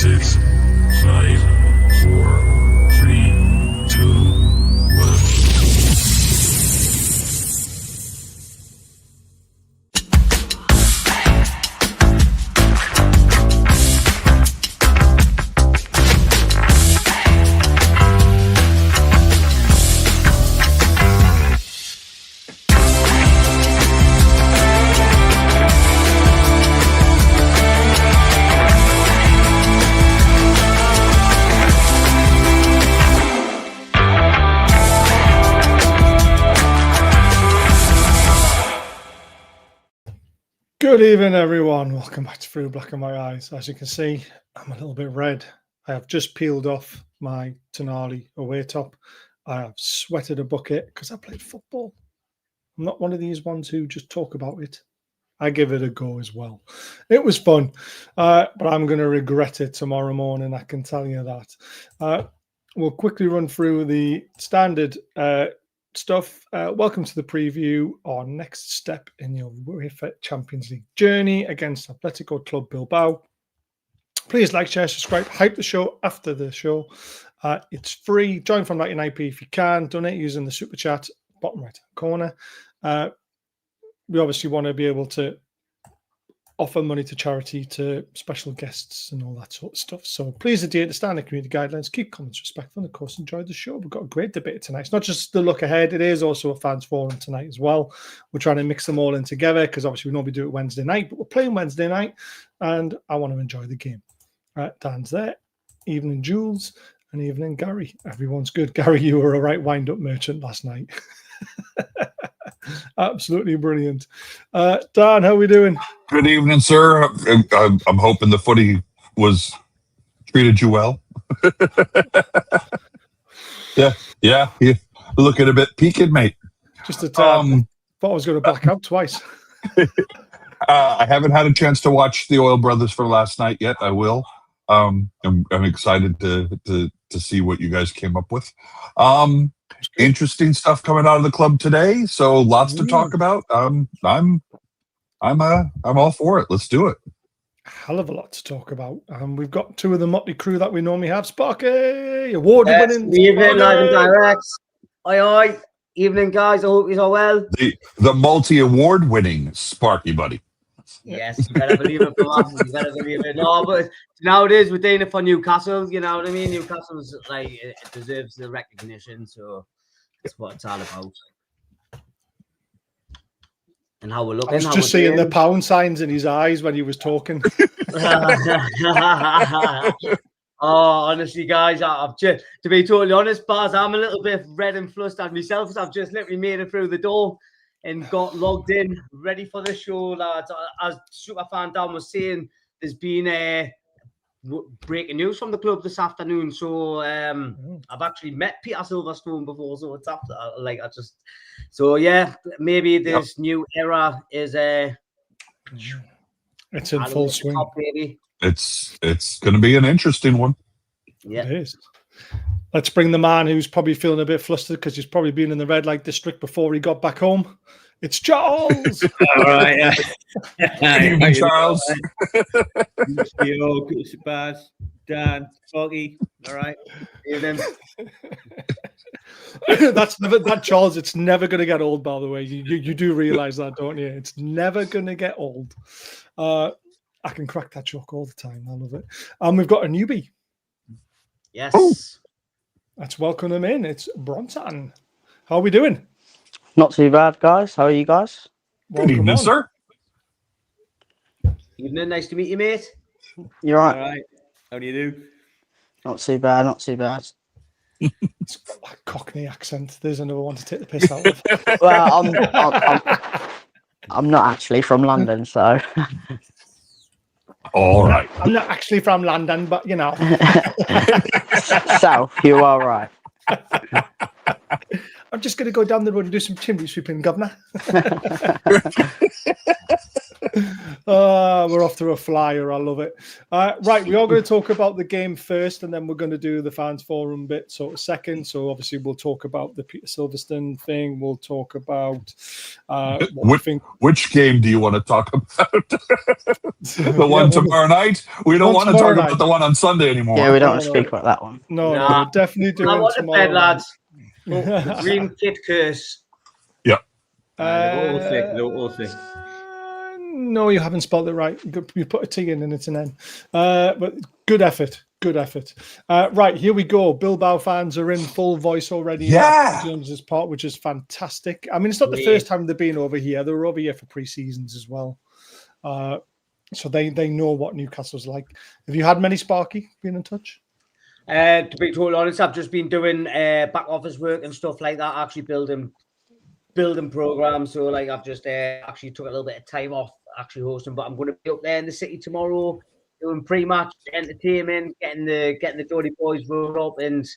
6, 5, 4, 3, 2, 1. Good evening, everyone. Welcome back to Through Black and White Eyes. As you can see, I'm a little bit red. I have just peeled off my Tonali away top. I have sweated a bucket because I played football. I'm not one of these ones who just talk about it. I give it a go as well. It was fun, but I'm going to regret it tomorrow morning, I can tell you that. We'll quickly run through the standard stuff. Welcome to the preview. Our next step in your UEFA Champions League journey against Atletico Club Bilbao. Please like, share, subscribe, hype the show after the show. It's free. Join from 99p if you can. Donate using the super chat, bottom right corner. We obviously want to be able to offer money to charity, to special guests and all that sort of stuff. So please adhere to standard community guidelines, keep comments respectful, and of course enjoy the show. We've got a great debate tonight. It's not just the look ahead, it is also a fans forum tonight as well. We're trying to mix them all in together because obviously we normally do it Wednesday night, but we're playing Wednesday night and I want to enjoy the game. Dan's there. Evening Jules and evening Gary. Everyone's good. Gary, you were a right wind-up merchant last night. Absolutely brilliant. Dan, how are we doing? Good evening, sir. I'm hoping the footy was treated you well. Yeah. You looking a bit peaked, mate. Just a tad. Thought I was going to back out twice. I haven't had a chance to watch the Oil Brothers for last night yet. I will. I'm excited to see what you guys came up with. Interesting stuff coming out of the club today, so lots to talk about. I'm all for it. Let's do it. Hell of a lot to talk about. We've got two of the motley crew that we normally have. Sparky, award-winning. Evening, live and direct. Aye. Evening, guys. I hope you're all well. The multi-award-winning Sparky buddy. Yes, you better believe it for us. You better believe it. No, but nowadays we're doing it for Newcastle. You know what I mean? Newcastle's like it deserves the recognition, so that's what it's all about. And how we're looking. I was just seeing the pound signs in his eyes when he was talking. Oh, honestly, guys, I've just, to be totally honest, Baz, I'm a little bit red and flustered myself. I've just literally made it through the door and got logged in, ready for the show, lads. As Superfan Dan was saying, there's been breaking news from the club this afternoon. So I've actually met Peter Silverstone before, so it's after maybe this new era is it's in full swing. Top, It's going to be an interesting one. Yeah, it is. Let's bring the man who's probably feeling a bit flustered because he's probably been in the red light district before he got back home. It's Charles. All right. Evening, Charles. Baz, Dan, Foggy. All right. evening. That's never that Charles. It's never going to get old. By the way, you do realize that, don't you? It's never going to get old. I can crack that joke all the time. I love it. We've got a newbie. Yes. Oh. Let's welcome him in. It's Bronson. How are we doing? Not too bad, guys. How are you guys? Good evening, sir. Evening. Nice to meet you, mate. You're right. All right. How do you do? Not too bad. Not too bad. It's got that Cockney accent. There's another one to take the piss out of. Well, I'm not actually from London, so. All right. I'm not actually from London, but you know. South, you are right. I'm just going to go down the road and do some chimney sweeping, governor. We're off to a flyer. I love it. Right, we are going to talk about the game first, and then we're going to do the fans forum bit sort of second. So obviously we'll talk about the Peter Silverstone thing. We'll talk about what we think. Which game do you want to talk about? The one tomorrow night? We don't want to talk about the one on Sunday anymore. Yeah, we don't want to speak about that one. No, Nah. we're definitely doing I want the tomorrow bed, lads. night. The Green Kid Curse. Yeah. All sick. No, you haven't spelled it right. You put a T in and it's an N. But good effort. Good effort. Right, here we go. Bilbao fans are in full voice already. Yeah. James's part, which is fantastic. I mean, it's not the first time they've been over here. They were over here for pre-seasons as well. So they know what Newcastle's like. Have you had many, Sparky, been in touch? To be totally honest, I've just been doing back office work and stuff like that, actually building programs. So like I've just actually took a little bit of time off actually hosting, but I'm going to be up there in the city tomorrow doing pre-match entertainment, getting the Geordie boys rolled up, and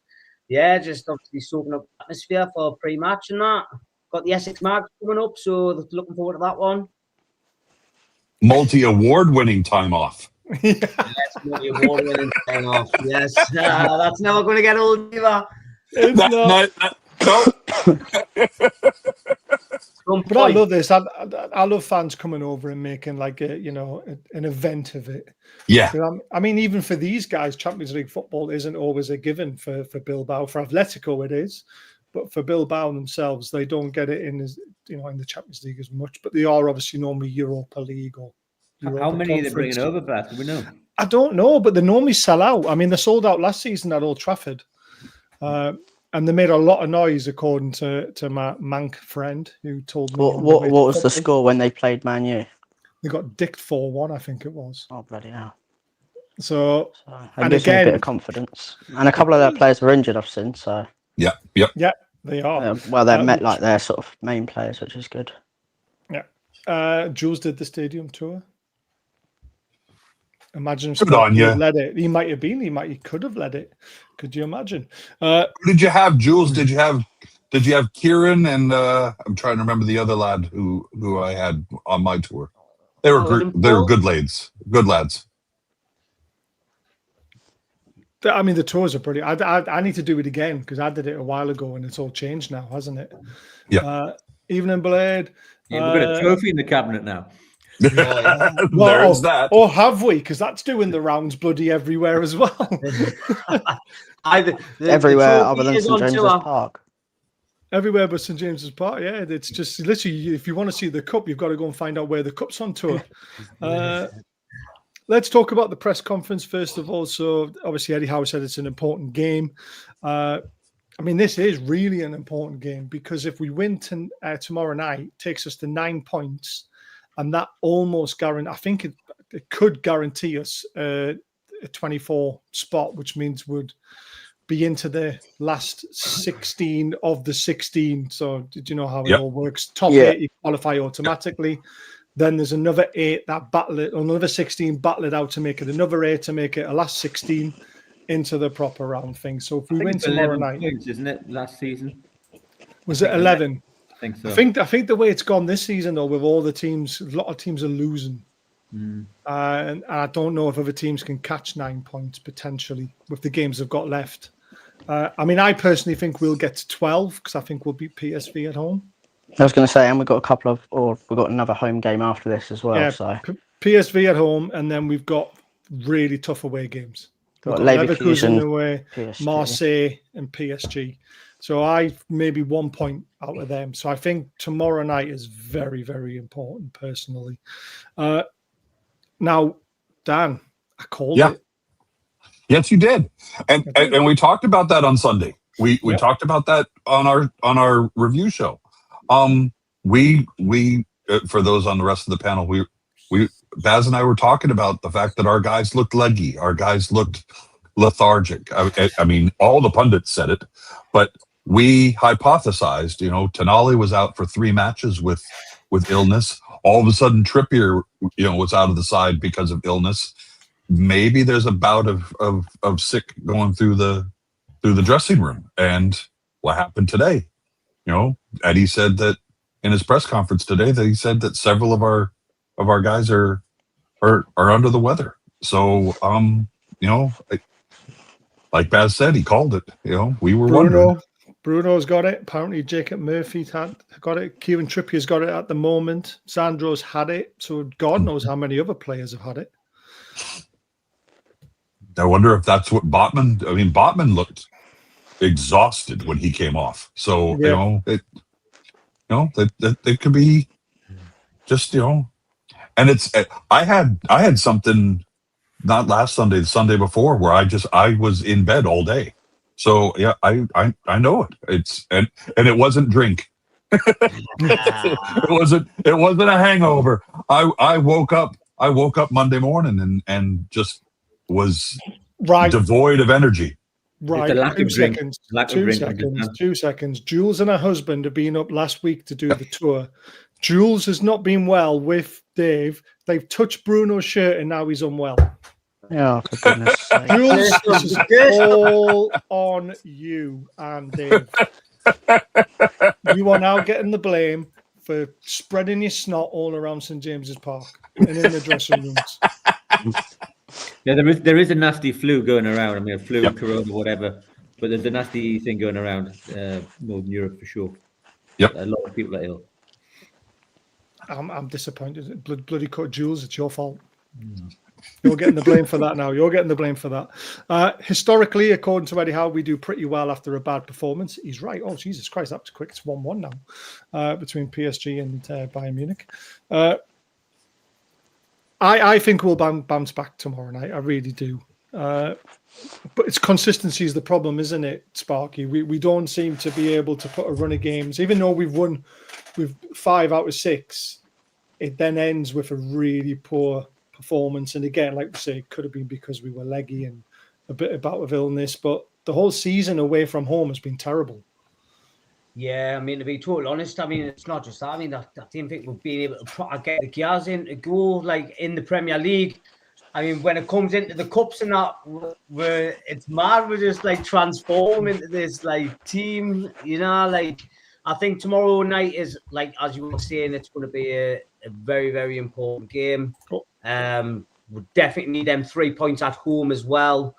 yeah, just obviously soaking up the atmosphere for pre-match and that. Got the Essex Mark coming up, so looking forward to that one. Multi-award winning time off. Yes, multi-award winning time off. Yes, that's never going to get old either. No. But I love this. I love fans coming over and making like an event of it. Yeah. I mean, even for these guys, Champions League football isn't always a given for Bilbao. For Atletico, it is, but for Bilbao themselves, they don't get it in the Champions League as much. But they are obviously normally Europa League or Europa How many are they Conference. bringing over, Beth? Do we know? I don't know, but they normally sell out. I mean, they sold out last season at Old Trafford. And they made a lot of noise, according to my Mank friend, who told me. What was the score when they played Man U? They got dicked 4-1, I think it was. Oh, bloody hell. So and again, a bit of confidence. And a couple of their players were injured, I've seen. So Yeah, they are. well, they're met like their sort of main players, which is good. Yeah. Jules did the stadium tour. Imagine if Good on he you. had led it. He might have been. He could have led it. Could you imagine? Who did you have, Jules? Did you have Kieran and I'm trying to remember the other lad who I had on my tour. They were good lads. Good lads. I mean, the tours are pretty. I need to do it again because I did it a while ago and it's all changed now, hasn't it? Yeah. Evening, Blade. Yeah, we've got a trophy in the cabinet now. There's that. Or have we? Because that's doing the rounds bloody everywhere as well. Everywhere other than St James's Park. Everywhere but St James's Park, yeah. It's just literally, if you want to see the cup, you've got to go and find out where the cup's on tour. Let's talk about the press conference first of all. So obviously Eddie Howe said it's an important game. I mean, this is really an important game because if we win tomorrow night, it takes us to 9 points. And that almost guarantee, I think it could guarantee us a 24 spot, which means we'd be into the last 16 of the 16. So did you know how it all works? Top 8, you qualify automatically. Then there's another 8 that battle it, another 16 battle it out to make it another 8 to make it a last 16 into the proper round thing. So if we win tomorrow night, points, isn't it? Last season was it 11? I think so. I think the way it's gone this season, though, with all the teams, a lot of teams are losing. And I don't know if other teams can catch 9 points potentially with the games they've got left. I mean, I personally think we'll get to 12 because I think we'll beat PSV at home. I was going to say, and we've got another home game after this as well. Yeah, so PSV at home, and then we've got really tough away games. We've got Leverkusen away, PSG. Marseille, and PSG. So maybe 1 point out of them. So I think tomorrow night is very, very important personally. Now, Dan, I called it. Yes, you did. And we talked about that on Sunday. We talked about that on our review show. We for those on the rest of the panel, we Baz and I were talking about the fact that our guys looked leggy, our guys looked lethargic. I mean, all the pundits said it, but we hypothesized, Tonali was out for 3 matches with illness. All of a sudden, Trippier, was out of the side because of illness. Maybe there's a bout of sick going through the dressing room. And what happened today? Eddie said that in his press conference today that he said that several of our guys are are under the weather. So, like Baz said, he called it. We were wondering. Bruno's got it. Apparently, Jacob Murphy's got it. Kieran Trippier's got it at the moment. Sandro's had it. So God knows how many other players have had it. I wonder if that's what Botman. I mean, Botman looked exhausted when he came off. So it could be just and it's. I had something not last Sunday, the Sunday before, where I was in bed all day. So yeah, I know it. It's and it wasn't drink. it wasn't a hangover. I woke up Monday morning and just was devoid of energy. Right. 2 seconds. 2 seconds. Jules and her husband have been up last week to do the tour. Jules has not been well with Dave. They've touched Bruno's shirt and now he's unwell. Oh, for goodness sake. Jules, this is all on you and Dave. You are now getting the blame for spreading your snot all around St. James's Park and in the dressing rooms. Yeah, there is a nasty flu going around. I mean, a flu, corona, whatever. But there's a nasty thing going around Northern Europe for sure. Yep. A lot of people are ill. I'm disappointed. Bloody cut, Jules. It's your fault. You're getting the blame for that now. You're getting the blame for that. Historically, according to Eddie Howe, we do pretty well after a bad performance. He's right. Oh, Jesus Christ, that was quick. It's 1-1 now between PSG and Bayern Munich. I think we'll bounce back tomorrow night. I really do. But it's consistency is the problem, isn't it, Sparky? We don't seem to be able to put a run of games. Even though we've won with 5 out of 6, it then ends with a really poor performance. And again, like we say, it could have been because we were leggy and a bit about with illness. But the whole season away from home has been terrible. Yeah, I mean, to be totally honest, I mean, it's not just that. I mean, I didn't think we've been able to get the gears in to go, like, in the Premier League. I mean, when it comes into the cups and that, it's mad. We're just, like, transform into this, like, team, like, I think tomorrow night is, like, as you were saying, it's going to be a very, very important game. We definitely need them 3 points at home as well.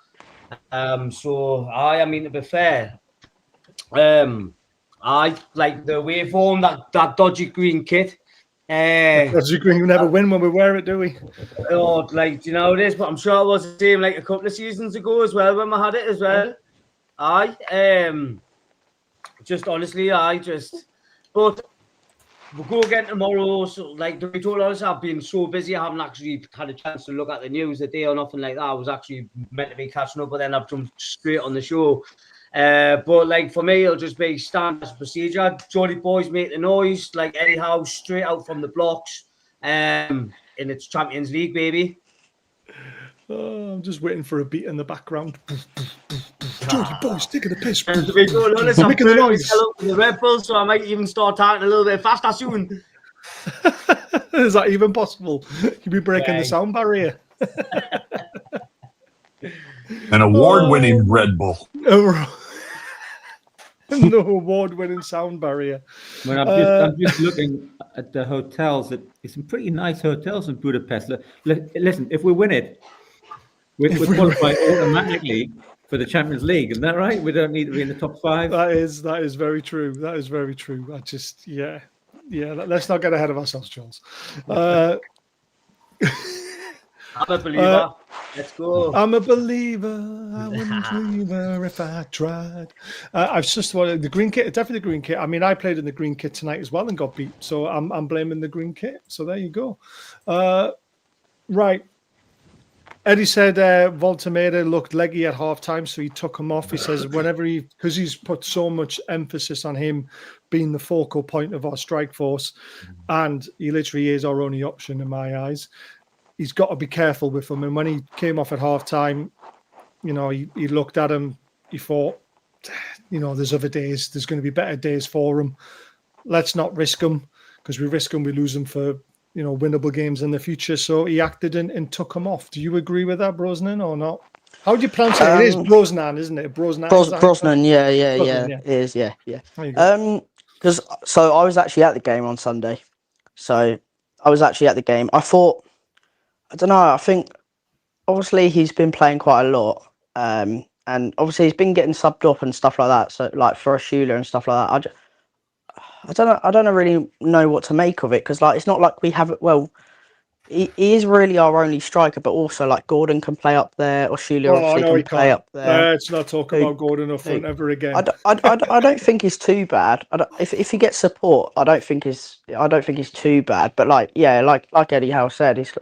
So, I mean, to be fair, I like the away form, that dodgy green kit. Dodgy green, we never win when we wear it, do we? Oh, like, you know this, but I'm sure it was the same like a couple of seasons ago as well when we had it as well. Just honestly, but we'll go again tomorrow. So, like, to be totally honest, I've been so busy, I haven't actually had a chance to look at the news a day or nothing like that. I was actually meant to be catching up, but then I've jumped straight on the show. But like for me, it'll just be standard procedure. Jolly boys make the noise, like Eddie Howe, straight out from the blocks. And it's Champions League, baby. Oh, I'm just waiting for a beat in the background. Jolly boys taking a piss. And to be totally honest, I'm making the noise with the Red Bull, so I might even start talking a little bit faster soon. Is that even possible? You'll be breaking the sound barrier. An award-winning Red Bull. No award-winning sound barrier. Well, I'm just looking at the hotels. There's some pretty nice hotels in Budapest. Listen, if we win it, we're qualified automatically for the Champions League. Isn't that right? We don't need to be in the top 5. That is very true. That is very true. Let's not get ahead of ourselves, Jules. I'm a believer. Let's go. I'm a believer. I wouldn't leave her if I tried. I've just wanted the green kit. Definitely the green kit. I mean, I played in the green kit tonight as well and got beat. So I'm blaming the green kit. So there you go. Right. Eddie said Voltemeda looked leggy at halftime, so he took him off. He says because he's put so much emphasis on him being the focal point of our strike force, and he literally is our only option in my eyes. He's got to be careful with him. And when he came off at halftime, he looked at him. He thought, there's other days. There's going to be better days for him. Let's not risk him, because we risk him, we lose him for winnable games in the future. So he acted and took him off. Do you agree with that, Brosnan, or not? How do you pronounce it? It is Brosnan, isn't it? Brosnan. Brosnan, yeah. It is, yeah. Because I was actually at the game on Sunday. So I was actually at the game. I thought don't know. I think obviously he's been playing quite a lot, and obviously he's been getting subbed up and stuff like that. So like for a Schuler and stuff like that, I don't know. I don't really know what to make of it because like it's not like we have it. Well, he is really our only striker, but also like Gordon can play up there, or Schuler Oh, obviously no, he can play can't. up there. Let's not talk about Gordon up front ever again. I don't think he's too bad. If he gets support, I don't think he's too bad. But like Eddie Howe said, he's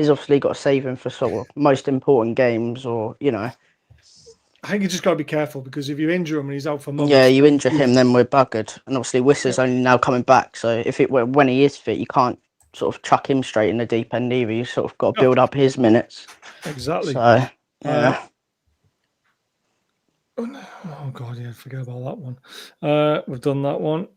obviously got to save him for sort of most important games, or I think you just got to be careful because if you injure him and he's out for months, yeah, you injure him, then we're buggered. And obviously Wissa's only now coming back, so when he is fit, you can't sort of chuck him straight in the deep end either. You sort of got to build up his minutes. Exactly. So yeah. Oh God, yeah, forget about that one. We've done that one.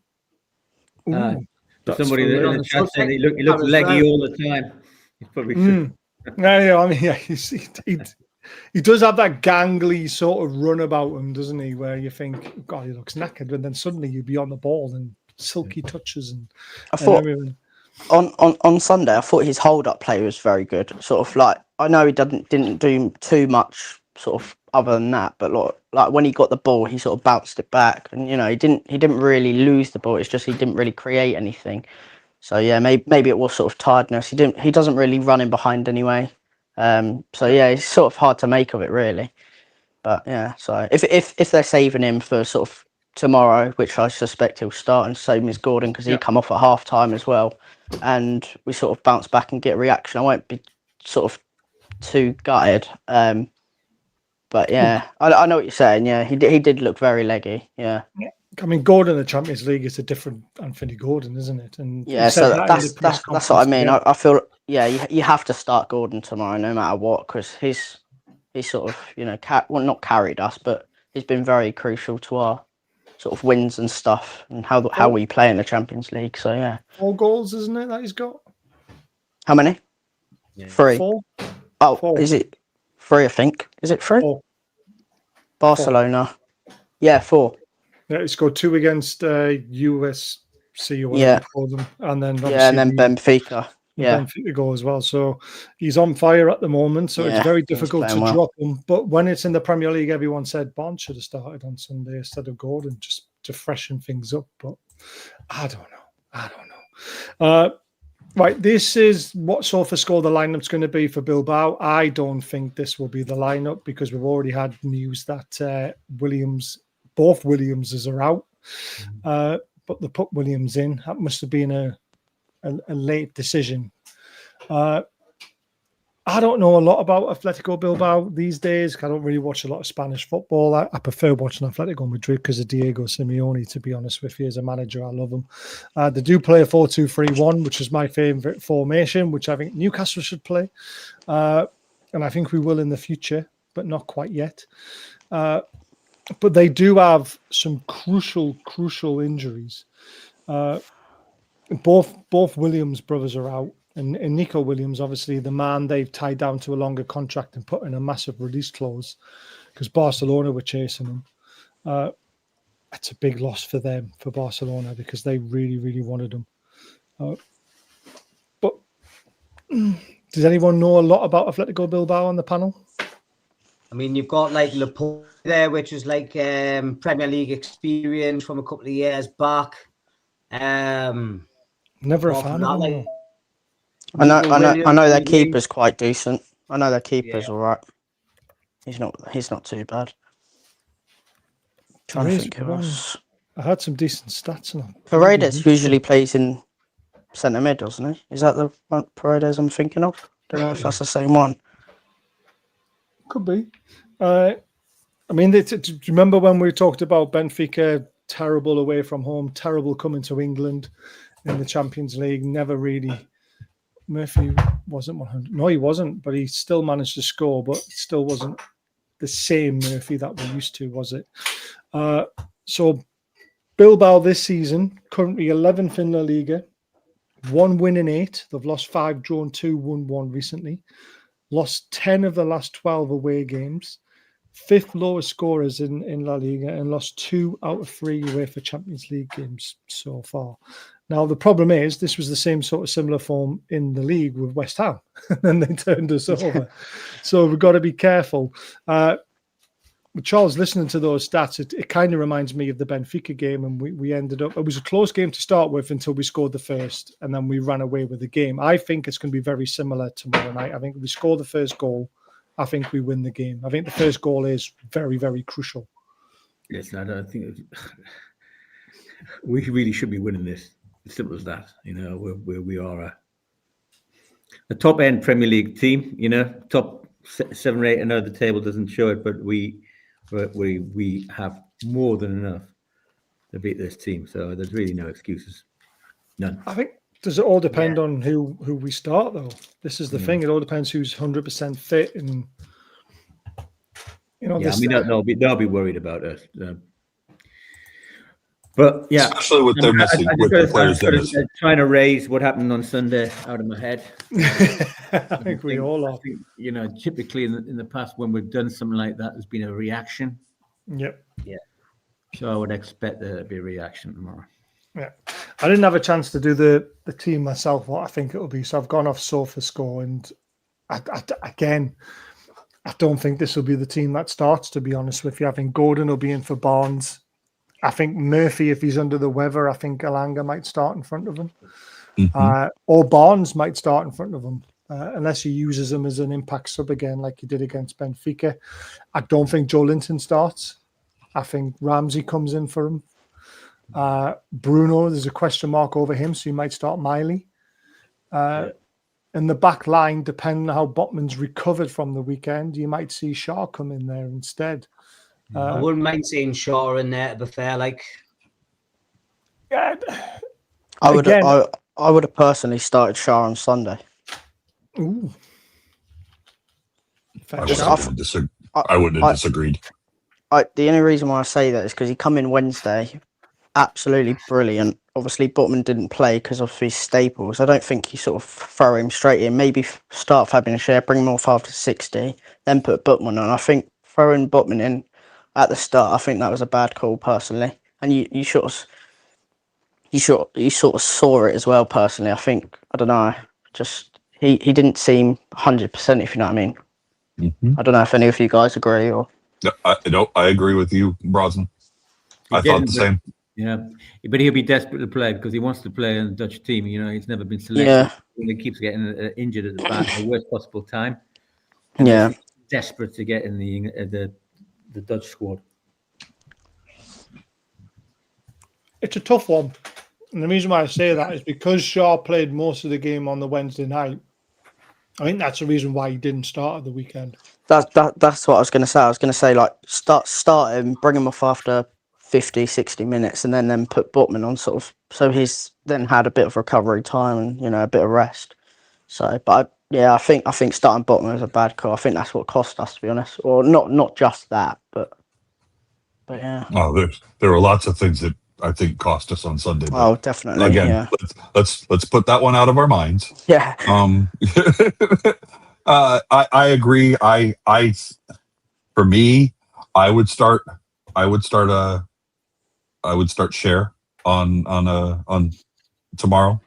For somebody that in the chat saying he looks leggy all the time. He's probably Yeah, I mean, yeah, he does have that gangly sort of run about him, doesn't he? Where you think, God, he looks knackered, and then suddenly you'd be on the ball and silky touches and. I thought everything. on Sunday, I thought his hold up play was very good. Sort of like I know he didn't do too much sort of other than that, but like when he got the ball, he sort of bounced it back, and he didn't really lose the ball. It's just he didn't really create anything. So yeah, maybe it was sort of tiredness. He doesn't really run in behind anyway. So yeah, it's sort of hard to make of it really. But yeah, so if they're saving him for sort of tomorrow, which I suspect he'll start, and same as Gordon because he come off at half time as well, and we sort of bounce back and get a reaction, I won't be sort of too gutted. But yeah, I know what you're saying. Yeah, he did look very leggy. Yeah. I mean, Gordon in the Champions League is a different Anthony Gordon, isn't it? And yeah, so that's what I mean. I feel you have to start Gordon tomorrow, no matter what, because he's sort of not carried us, but he's been very crucial to our sort of wins and stuff, and how we play in the Champions League. So yeah, 4 goals, isn't it, that he's got? How many? Yeah. 3. 4. Oh, 4. Is it 3? I think. Is it 3? 4. Barcelona. 4. Yeah, 4. Yeah, he scored 2 against USC or whatever you call them, and then Benfica. Yeah, Benfica goal as well. So he's on fire at the moment. So it's very difficult to drop him. But when it's in the Premier League, everyone said Bond should have started on Sunday instead of Gordon, just to freshen things up. But I don't know. Right, this is what SofaScore score the lineup's going to be for Bilbao. I don't think this will be the lineup because we've already had news that both Williamses are out. But they put Williams in. That must have been a late decision. I don't know a lot about Atletico Bilbao these days. I don't really watch a lot of Spanish football. I prefer watching Atletico Madrid because of Diego Simeone, to be honest with you. As a manager, I love him. They do play a 4-2-3-1, which is my favourite formation, which I think Newcastle should play. And I think we will in the future, but not quite yet. But they do have some crucial injuries. Both Williams brothers are out. And Nico Williams, obviously, the man they've tied down to a longer contract and put in a massive release clause because Barcelona were chasing him. It's a big loss for them, for Barcelona, because they really, really wanted him. But does anyone know a lot about Atletico Bilbao on the panel? I mean, you've got like Laporte there, which is like Premier League experience from a couple of years back. Never a fan of him. I know their keeper's quite decent. I know their keeper's all right. He's not too bad. Trying to think who else. I had some decent stats on him. Paredes usually plays in centre mid, doesn't he? Is that the one Paredes I'm thinking of? Don't know if that's the same one. Could be. I mean, do you remember when we talked about Benfica, terrible away from home, terrible coming to England in the Champions League, never really... Murphy wasn't 100. No, he wasn't, but he still managed to score, but it still wasn't the same Murphy that we're used to, was it? So Bilbao this season, currently 11th in La Liga, 1 win in 8. They've lost 5, drawn 2, won 1 recently. Lost 10 of the last 12 away games. 5th lowest scorers in La Liga and lost 2 out of 3 UEFA Champions League games so far. Now, the problem is this was the same sort of similar form in the league with West Ham, and then they turned us over. So we've got to be careful. Charles, listening to those stats, it kind of reminds me of the Benfica game, and we ended up, it was a close game to start with until we scored the first, and then we ran away with the game. I think it's going to be very similar tomorrow night. I think if we score the first goal, I think we win the game. I think the first goal is very, very crucial. Yes, I don't think we really should be winning this. As simple as that. You know, we are a top end Premier League team. You know, top 7 or 8. I know the table doesn't show it, but we have more than enough to beat this team. So there's really no excuses. None. I think does it all depend on who we start though? This is the thing. It all depends who's 100% fit, and you know. Yeah, I mean they'll be worried about us. But yeah, especially with their missing with the players that is trying to raise what happened on Sunday out of my head. I think we all are. You know, typically in the past when we've done something like that, there's been a reaction. Yep. Yeah. So I would expect there to be a reaction tomorrow. Yeah. I didn't have a chance to do the team myself, what I think it'll be. So I've gone off SofaScore, and again, I don't think this will be the team that starts, to be honest with you. I think Gordon will be in for Barnes. I think Murphy, if he's under the weather, I think Alanga might start in front of him. Or Barnes might start in front of him, unless he uses him as an impact sub again, like he did against Benfica. I don't think Joe Linton starts. I think Ramsey comes in for him. Bruno, there's a question mark over him, so he might start Miley. In the back line, depending on how Botman's recovered from the weekend, you might see Shaw come in there instead. I wouldn't mind seeing Shaw in there, to be fair. Like, I would have personally started Shaw on Sunday. Ooh. I wouldn't have disagreed. The only reason why I say that is because he come in Wednesday, absolutely brilliant. Obviously, Botman didn't play because of his staples. I don't think you sort of throw him straight in. Maybe start Fabian Schär, bring him off after 60, then put Botman on. I think throwing Botman in at the start, I think that was a bad call personally. And you sort of saw it as well personally. I think, I don't know, just he didn't seem 100%, if you know what I mean. I don't know if any of you guys agree or. I agree with you, Brosnan. I thought the same. Yeah, but he'll be desperate to play because he wants to play in the Dutch team. You know, he's never been selected. Yeah. He keeps getting injured at the worst possible time. Yeah. He's desperate to get in the Dutch squad. It's a tough one. And the reason why I say that is because Shaw played most of the game on the Wednesday night. I think that's the reason why he didn't start at the weekend. That's what I was going to say. I was going to say, like, start him, bring him off after 50, 60 minutes, and then put Botman on sort of, so he's then had a bit of recovery time and, you know, a bit of rest. So, but I think starting Botman was a bad call. I think that's what cost us, to be honest. Or not just that, but yeah. Oh, there are lots of things that I think cost us on Sunday. Oh, definitely. Again, yeah. let's put that one out of our minds. Yeah. I agree. For me, I would start Schär on tomorrow.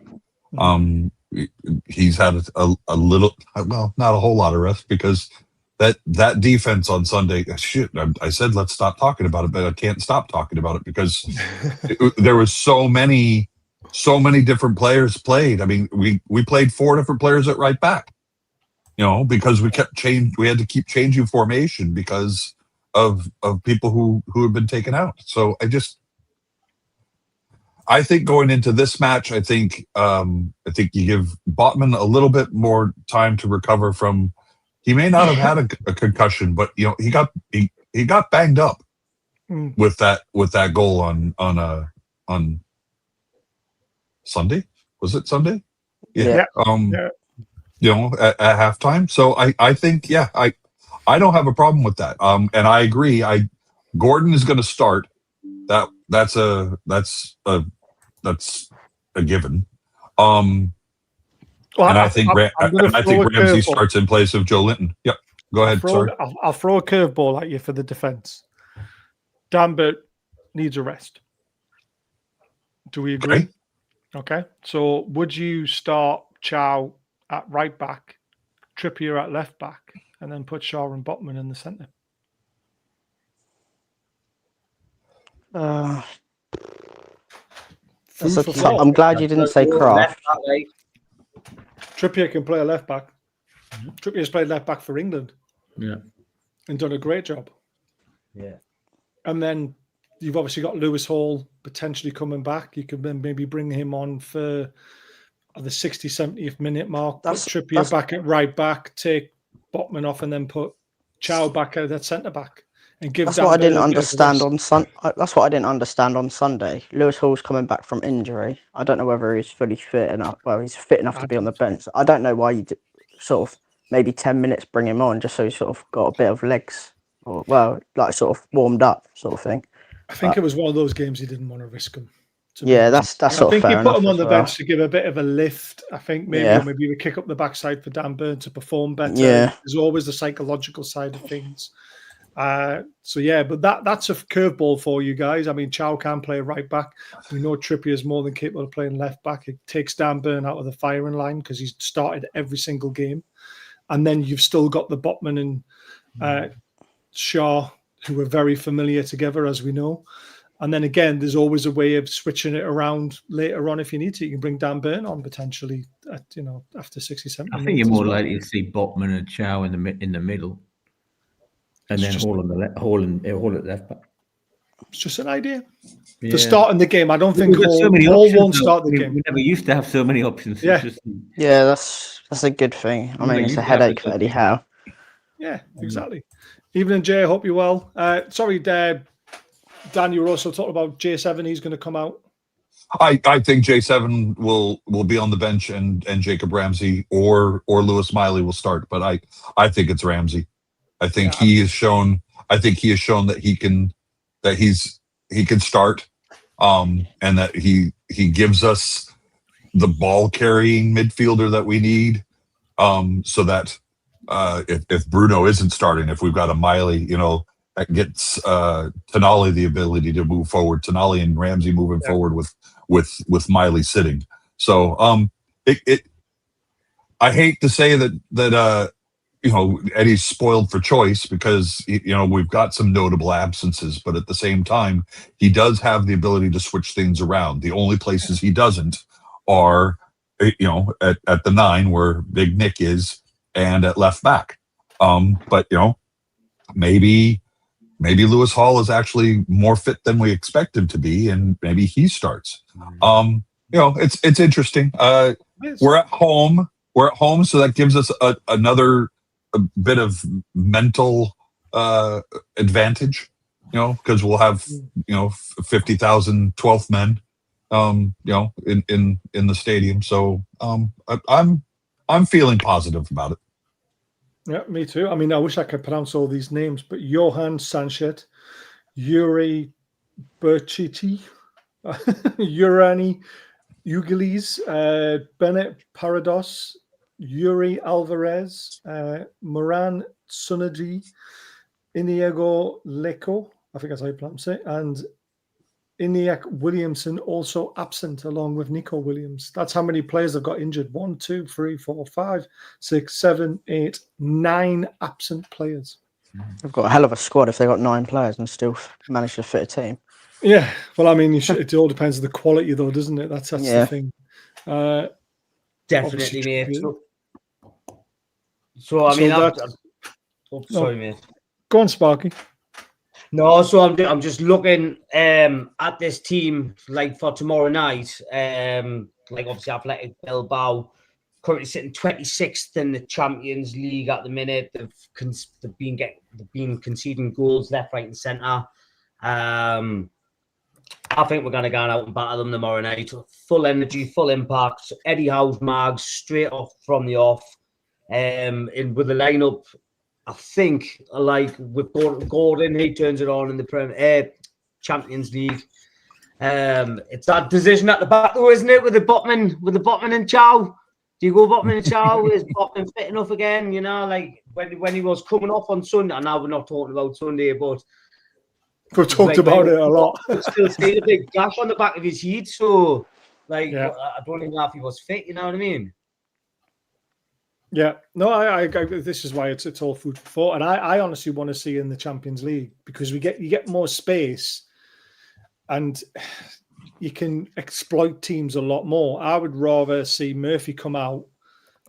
He's had a little, well, not a whole lot of rest because that defense on Sunday. Shit, I said let's stop talking about it, but I can't stop talking about it because there was so many different players played. I mean, we played 4 different players at right back. You know, because we had to keep changing formation because of people who have been taken out. So I think going into this match, I think you give Botman a little bit more time to recover from. He may not have had a concussion, but you know he got banged up with that goal on Sunday. Was it Sunday? Yeah. Yeah. You know, at halftime. So I think, I don't have a problem with that. And I agree. Gordon is going to start. That's a given. Well, and I think Ramsey starts in place of Joe Linton. Yep. Go ahead. I'll throw a curveball at you for the defense. Dambert needs a rest. Do we agree? Okay. So would you start Chow at right back, Trippier at left back, and then put Shaw and Botman in the centre? That's Food a for tough- thought. I'm glad you didn't say Kraft. Trippier can play a left back. Trippier's played left back for England Yeah. and done a great job. Yeah. And then you've obviously got Lewis Hall potentially coming back. You could then maybe bring him on for the 60, 70th minute mark. Put Trippier back at right back, take Botman off, and then put Chow back at that centre back. And give That's what I Dan didn't Burn a bit of understand rest. That's what I didn't understand on Sunday. Lewis Hall's coming back from injury. I don't know whether he's fully fit enough. Well, he's fit enough to be on the bench. I don't know why you sort of maybe 10 minutes bring him on just so he's sort of got a bit of legs, or well, like sort of warmed up, sort of thing. I think it was one of those games he didn't want to risk him. Yeah, that's I sort of think he fair put him enough on the as well. bench to give a bit of a lift. I think maybe we kick up the backside for Dan Burn to perform better. Yeah. There's always the psychological side of things. But that's a curveball for you guys. I mean, Chow can play right back. We know Trippier is more than capable of playing left back. It takes Dan Burn out of the firing line because he's started every single game. And then you've still got the Botman and Shaw, who are very familiar together, as we know. And then again, there's always a way of switching it around later on if you need to. You can bring Dan Burn on potentially at, after 67 I think you're more likely to see Botman and Chow in the middle, and then Hall on the left, Hall at left back. It's just an idea. Yeah. For starting the game, I don't think We've got so Hall many won't options, start the though. game. We never used to have so many options. Yeah. Yeah, that's a good thing. I mean, it's a headache for Eddie Howe. Yeah, exactly. Evening, Jay. I hope you're well. Sorry, Dan, you were also talking about J7. He's going to come out. I think J7 will be on the bench and Jacob Ramsey or Lewis Miley will start, but I think it's Ramsey. I think he has shown that he can start, and that he gives us the ball carrying midfielder that we need, so that if Bruno isn't starting, if we've got a Miley, that gets Tonali the ability to move forward. Tonali and Ramsey moving forward with Miley sitting. So I hate to say that Eddie's spoiled for choice because we've got some notable absences, but at the same time he does have the ability to switch things around. The only places he doesn't are at the 9 where Big Nick is and at left back. But maybe Lewis Hall is actually more fit than we expect him to be, and maybe he starts. It's interesting. We're at home, so that gives us another bit of mental advantage, because we'll have 50,000 12th men, in the stadium. So I'm feeling positive about it. Yeah, me too. I mean, I wish I could pronounce all these names, but Johan Sanchez, Yuri Berchiti, Urani Ugilis, Bennett Prados, Yuri Alvarez, Moran Sunaji, Inigo Leko, I think that's how you pronounce it, and Iniak Williamson also absent along with Nico Williams. That's how many players have got injured. 1, 2, 3, 4, 5, 6, 7, 8, 9 absent players. They've got a hell of a squad if they got 9 players and still manage to fit a team. Yeah, well, I mean, it all depends on the quality, though, doesn't it? That's the thing. Definitely, mate. So I mean, sorry, mate. Go on, Sparky. No, so I'm just looking at this team like for tomorrow night. Like obviously Athletic Bilbao currently sitting 26th in the Champions League at the minute. They've been conceding goals left, right, and centre. I think we're going to go out and battle them tomorrow night. Full energy, full impact. Eddie Howe's mags straight off from the off. And with the lineup, I think, like with Gordon, he turns it on in the Champions League. It's that decision at the back, though, isn't it? With the Botman and Chow. Do you go Botman and Chow? Is Botman fit enough again? Like when he was coming off on Sunday. And now we're not talking about Sunday, but we've talked about it a lot. Still seeing a big gash on the back of his head. So Like, Yeah. I don't even know if he was fit. You know what I mean? Yeah, no, I this is why it's all food for thought, and I honestly want to see in the Champions League because you get more space, and you can exploit teams a lot more. I would rather see Murphy come out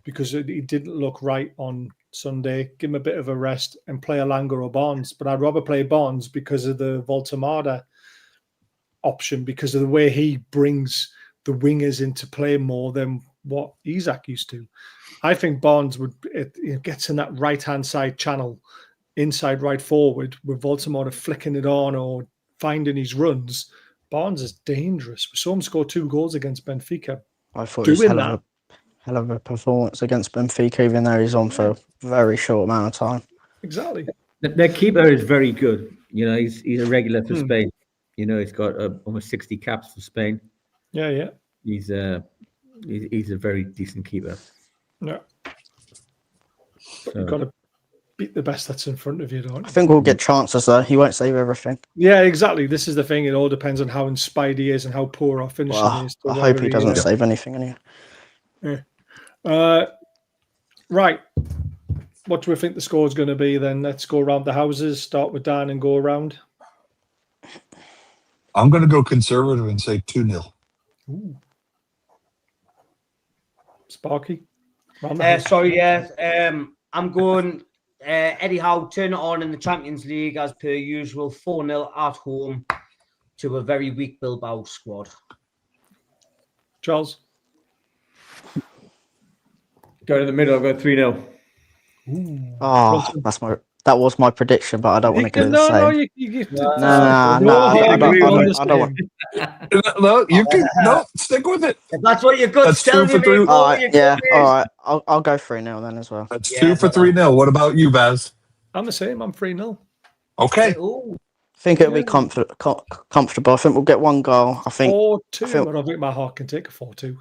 because he didn't look right on Sunday. Give him a bit of a rest and play Alanga or Barnes, but I'd rather play Barnes because of the Voltemada option, because of the way he brings the wingers into play more than what Isak used to. I think Barnes gets in that right-hand side channel, inside right forward, with Voltemada flicking it on or finding his runs. Barnes is dangerous. We saw him score 2 goals against Benfica. I thought it was Doing hell of a performance against Benfica, even though he's on for a very short amount of time. Exactly. Their keeper is very good. You know, he's a regular for Spain. You know, he's got almost 60 caps for Spain. Yeah. He's a very decent keeper. Yeah. But you've got to beat the best that's in front of you, don't you? I think we'll get chances though. He won't save everything. Yeah, exactly. This is the thing. It all depends on how inspired he is and how poor our finishing is. I hope he doesn't save anything anyway. Right. What do we think the score is going to be then? Let's go around the houses, start with Dan and go around. I'm going to go conservative and say 2-0. Ooh. Sparky? I'm going Eddie Howe, turn it on in the Champions League as per usual, 4-0 at home to a very weak Bilbao squad. Charles? Go to the middle, I'll go 3-0. Oh, that was my prediction, but I don't want to go the same. No, you give No, I don't want. No, you can stick with it. If that's what your gut's telling you, mate, all right. I'll go 3-0 then as well. That's 2 for 3-0. What about you, Baz? I'm the same. I'm 3-0. Okay. Ooh. I think it'll be comfortable. I think we'll get 1 goal. I think 4-2. I don't think my heart can take a 4-2.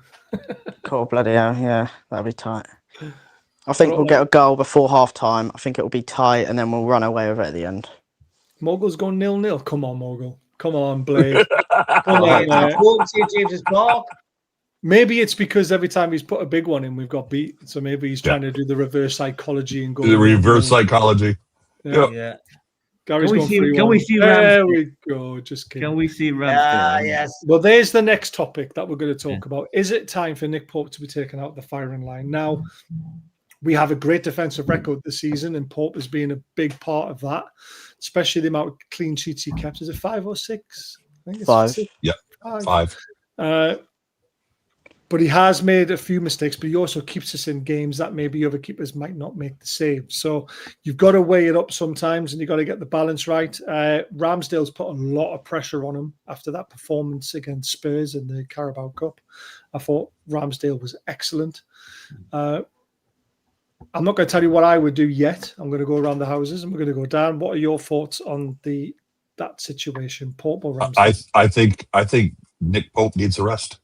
Cool, bloody hell, yeah, that'll be tight. I think we'll get a goal before half time. I think it'll be tight, and then we'll run away with it at the end. Mogul's going 0-0. Come on, Mogul. Come on, Blade. Come I on, won't see James's Park. Maybe it's because every time he's put a big one in, we've got beat. So maybe he's trying to do the reverse psychology and go. The reverse psychology. Yeah. Gary's going 3-1. Can we see There Ramsdale? we go. Just kidding. Can we see Ramsdale? Yes. Well, there's the next topic that we're going to talk about. Is it time for Nick Pope to be taken out the firing line? Now, we have a great defensive record this season, and Pope has been a big part of that, especially the amount of clean sheets he kept. Is it 5 or 6? I think it's 5. 6. Yeah, 5. But he has made a few mistakes, but he also keeps us in games that maybe other keepers might not make the save. So you've got to weigh it up sometimes, and you've got to get the balance right. Ramsdale's put a lot of pressure on him after that performance against Spurs in the Carabao Cup. I thought Ramsdale was excellent. I'm not going to tell you what I would do yet. I'm going to go around the houses, and we're going to go down. What are your thoughts on that situation, Pope or Ramsdale? I think Nick Pope needs a rest.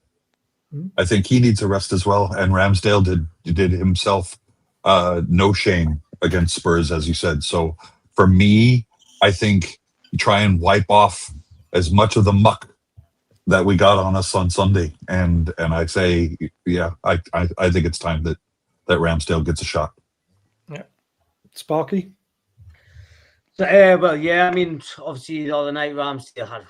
I think he needs a rest as well. And Ramsdale did himself no shame against Spurs, as you said. So for me, I think try and wipe off as much of the muck that we got on us on Sunday. And I say, I think it's time that Ramsdale gets a shot. Yeah. Sparky? So, I mean, obviously the other night Ramsdale had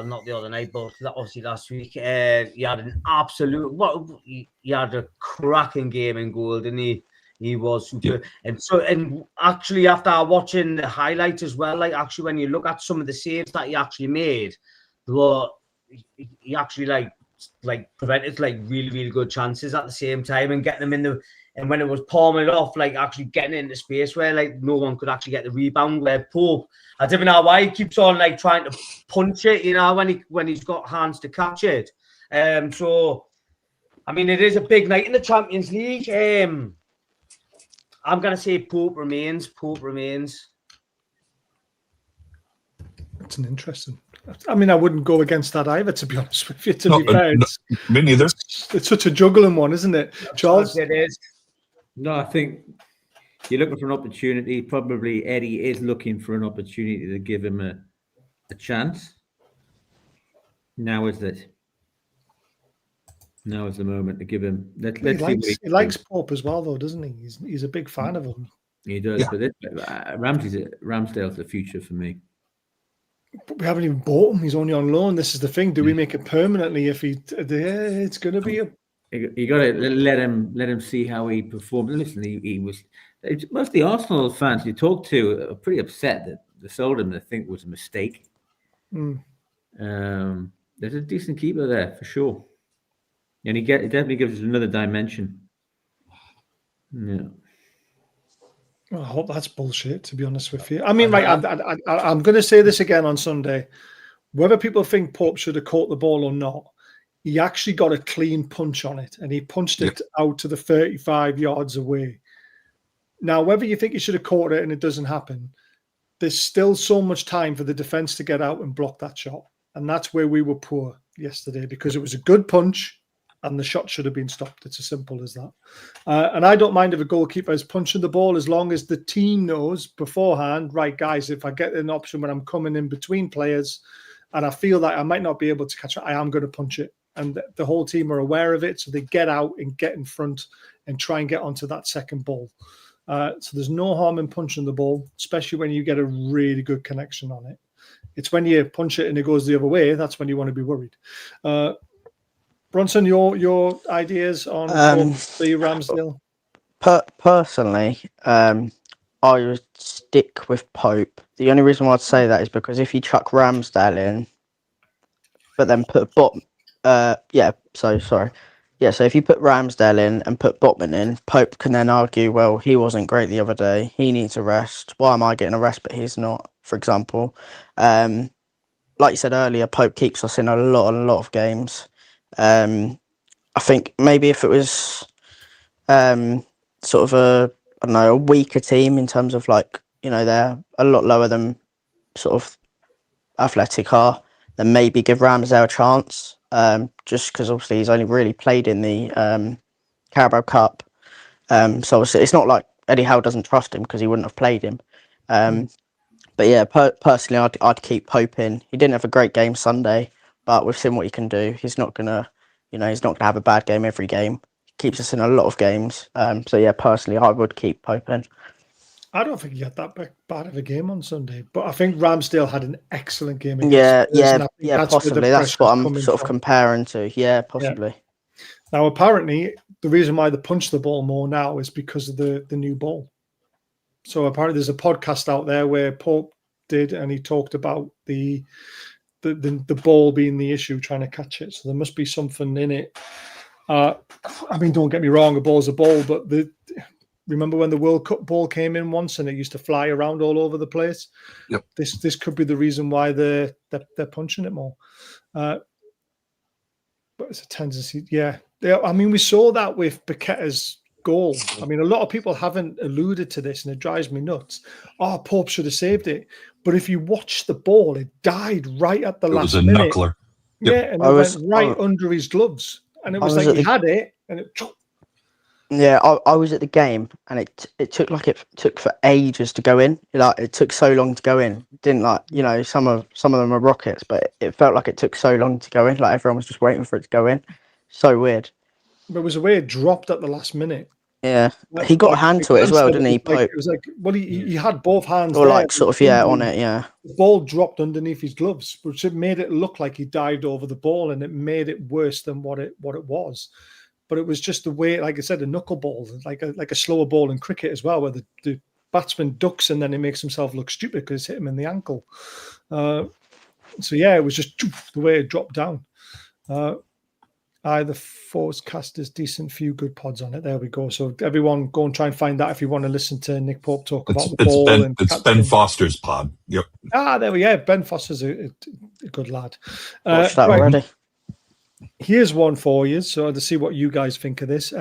not the other night, but obviously last week he had an absolute he had a cracking game in goal, didn't he? He was super, and actually after watching the highlights as well, like actually when you look at some of the saves that he actually made, he actually like prevented like really really good chances at the same time and getting them in the. And when it was palming it off, like actually getting into space where like no one could actually get the rebound. Where Pope, I don't know why he keeps on like trying to punch it, you know, when he's got hands to catch it. So I mean, it is a big night in the Champions League. I'm gonna say Pope remains. That's an interesting. I mean, I wouldn't go against that either, to be honest with you. To be fair, me neither. It's such a juggling one, isn't it, Charles? It is. No, I think you're looking for an opportunity. Probably Eddie is looking for an opportunity to give him a chance. Now is it? Now is the moment to give him. Let's He see what he likes Pope as well, though, doesn't he? He's a big fan of him. he does. Yeah. But Ramsdale's the future for me. But we haven't even bought him. He's only on loan. This is the thing. Do we make it permanently? If it's going to be a. You got to let him see how he performed. Listen, he was. Most of the Arsenal fans you talk to are pretty upset that they sold him. They think it was a mistake. Mm. There's a decent keeper there for sure, and it definitely gives us another dimension. Yeah. I hope that's bullshit, to be honest with you. I mean, right, I'm going to say this again on Sunday. Whether people think Pope should have caught the ball or not, he actually got a clean punch on it, and he punched it out to the 35 yards away. Now, whether you think he should have caught it and it doesn't happen, there's still so much time for the defence to get out and block that shot. And that's where we were poor yesterday, because it was a good punch and the shot should have been stopped. It's as simple as that. And I don't mind if a goalkeeper is punching the ball, as long as the team knows beforehand, right, guys, if I get an option when I'm coming in between players and I feel that I might not be able to catch it, I am going to punch it. And the whole team are aware of it, so they get out and get in front and try and get onto that second ball. So there's no harm in punching the ball, especially when you get a really good connection on it. It's when you punch it and it goes the other way, that's when you want to be worried. Bronson, your ideas on the Ramsdale? Personally, I would stick with Pope. The only reason why I'd say that is because if you chuck Ramsdale in, but then put so if you put Ramsdale in and put Botman in, Pope can then argue, well, he wasn't great the other day. He needs a rest. Why am I getting a rest, but he's not, for example? Like you said earlier, Pope keeps us in a lot of games. I think maybe if it was sort of a weaker team in terms of they're a lot lower than sort of Athletic are, then maybe give Ramsdale a chance. Just because obviously he's only really played in the Carabao Cup. So obviously it's not like Eddie Howe doesn't trust him, because he wouldn't have played him. But yeah, personally, I'd keep Pope in. He didn't have a great game Sunday, but we've seen what he can do. He's not gonna have a bad game every game. He keeps us in a lot of games. So yeah, personally, I would keep Pope in. I don't think he had that bad of a game on Sunday, but I think Ramsdale had an excellent game. Yeah, possibly. That's what I'm sort of comparing to. Yeah, possibly. Yeah. Now, apparently, the reason why they punch the ball more now is because of the new ball. So apparently, there's a podcast out there where Pope did, and he talked about the ball being the issue, trying to catch it. So there must be something in it. I mean, don't get me wrong, a ball's a ball, but remember when the World Cup ball came in once and it used to fly around all over the place? Yep. This could be the reason why they're punching it more. But it's a tendency, yeah. I mean, we saw that with Paqueta's goal. I mean, a lot of people haven't alluded to this, and it drives me nuts. Oh, Pope should have saved it. But if you watch the ball, it died right at the last minute. It was a knuckler. Yep. Yeah, and it went right under his gloves. And it was like he had it, and it... Yeah, I was at the game, and it took for ages to go in. Like, it took so long to go in. It didn't some of them are rockets, but it felt like it took so long to go in. Like, everyone was just waiting for it to go in. So weird. But it was the way it dropped at the last minute. Yeah, he got a hand to it as well, didn't he? Pope. It was like, well, he had both hands. Or there, on it. Yeah. The ball dropped underneath his gloves, which it made it look like he dived over the ball, and it made it worse than what it was. But it was just the way, like I said, a knuckleball, like a slower ball in cricket as well, where the batsman ducks and then he makes himself look stupid because it's hit him in the ankle. So yeah, it was just the way it dropped down. The Force Casters, decent few good pods on it. There we go. So everyone go and try and find that if you want to listen to Nick Pope talk about the ball. It's Ben Foster's pod. Yep. There we go. Ben Foster's a good lad. Watched that already. Here's one for you, so to see what you guys think of this.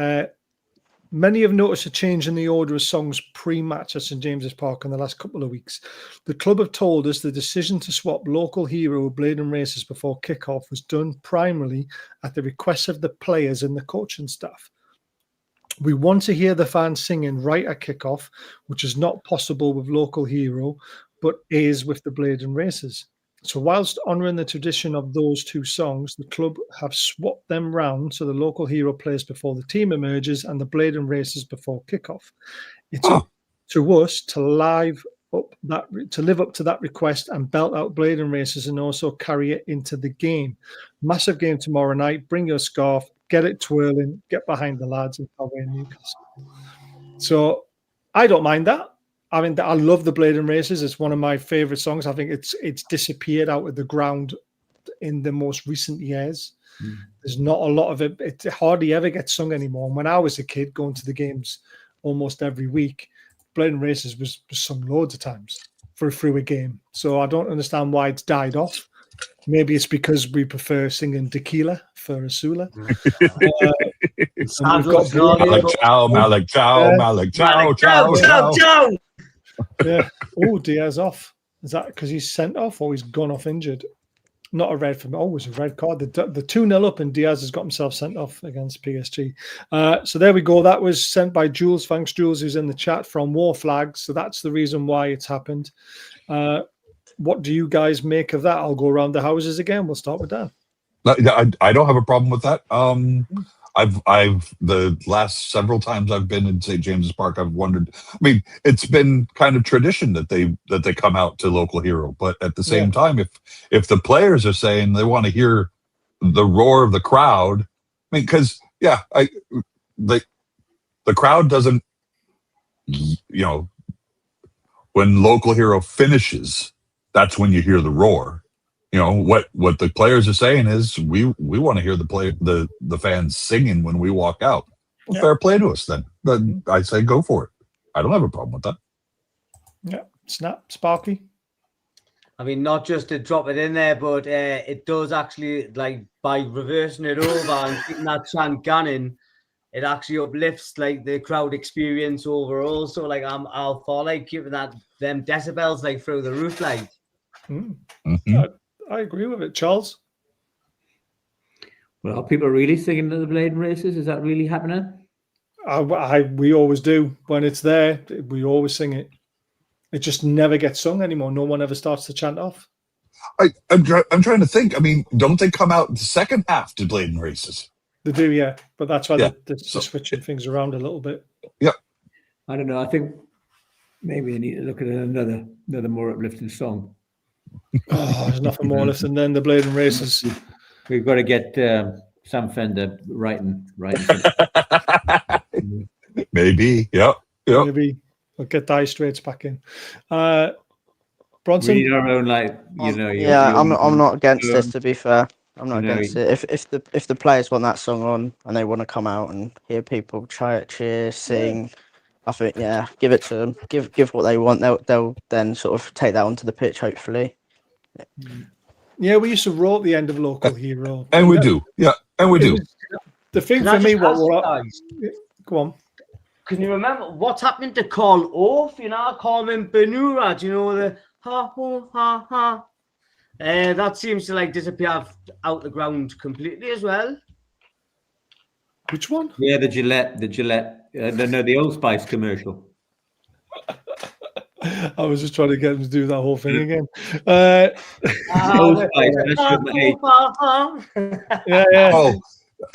Many have noticed a change in the order of songs pre-match at St James's Park in the last couple of weeks. The club have told us the decision to swap Local Hero, Blade and Races before kick-off was done primarily at the request of the players and the coaching staff. We want to hear the fans singing right at kick-off, which is not possible with Local Hero, but is with the Blade and Races. So whilst honouring the tradition of those two songs, the club have swapped them round so the local hero plays before the team emerges and the blade and races before kickoff. It's Oh. up to us to live up to live up to that request and belt out blade and races and also carry it into the game. Massive game tomorrow night. Bring your scarf, get it twirling, get behind the lads in Howay and Newcastle. So I don't mind that. I mean, I love the blade and races. It's one of my favourite songs. I think it's disappeared out of the ground in the most recent years. There's not a lot of it. It hardly ever gets sung anymore. And when I was a kid going to the games almost every week, blade and races was sung loads of times through a game. So I don't understand why it's died off. Maybe it's because we prefer singing tequila for Asula. Malik, ciao. Yeah. Oh, Diaz off. Is that because he's sent off or he's gone off injured? Not a red for me. Oh, it was a red card. The 2-0 up and Diaz has got himself sent off against PSG. So there we go. That was sent by Jules. Thanks, Jules, who's in the chat from War Flags. So that's the reason why it's happened. What do you guys make of that? I'll go around the houses again. We'll start with Dan. I don't have a problem with that. I've the last several times I've been in St. James's Park, I've wondered. I mean, it's been kind of tradition that they come out to local hero, but at the same time, if the players are saying they want to hear the roar of the crowd, I mean, because the crowd doesn't, when local hero finishes, that's when you hear the roar. What the players are saying is we want to hear the fans singing when we walk out. Well, fair play to us then. I say go for it. I don't have a problem with that. Yeah, snap, Sparky. I mean, not just to drop it in there, but it does actually, like, by reversing it over and keeping that chant going, it actually uplifts like the crowd experience overall. So like I'll for like keeping them decibels like through the roof, like. Mm-hmm. I agree with it, Charles. Well, are people really singing the blade races? Is that really happening? We always do. When it's there, we always sing it. It just never gets sung anymore. No one ever starts to chant off. I'm trying to think. I mean, don't they come out the second half to blade and races? They do, yeah. But that's why they're switching things around a little bit. Yeah. I don't know. I think maybe they need to look at another more uplifting song. Oh, there's nothing more lifting than the blade and races. We've got to get Sam Fender writing. Maybe, yeah. Maybe we'll get Dire Straits back in. Bronson, we need our own, like, I'm not against this. To be fair, I'm not against it. If the players want that song on and they want to come out and hear people cheer, sing. I think, give it to them. Give what they want. They'll then sort of take that onto the pitch, hopefully. Yeah, we used to roll at the end of Local Hero. And we do. Yeah, and we do. The thing for me, go on. Can you remember what's happening to Carl Orff? I call him Benura. Do you know the ha ho ha ha? That seems to like disappear out the ground completely as well. Which one? Yeah, the Gillette. The Old Spice commercial. I was just trying to get him to do that whole thing again. Old Spice. Yeah.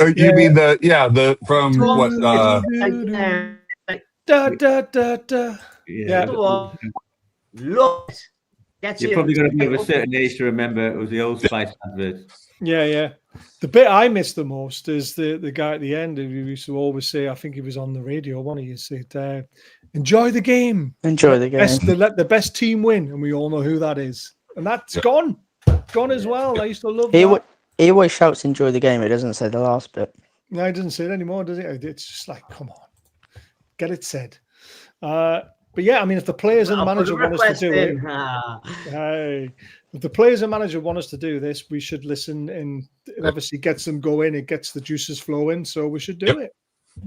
Oh, you mean the from what? Da da da da. Yeah. Look, you're probably going to be of a certain age to remember it was the Old Spice advert. Yeah. The bit I miss the most is the guy at the end who used to always say, I think he was on the radio, one of you said, enjoy the game. Enjoy the game. Let the best team win. And we all know who that is. And that's gone as well. I used to love that. He always shouts enjoy the game. It doesn't say the last bit. No, he doesn't say it anymore, does it? It's just like, come on. Get it said. But yeah, I mean, if the players and the manager want us to do it, if the players and manager want us to do this, we should listen, and it obviously gets them going. It gets the juices flowing, so we should do it.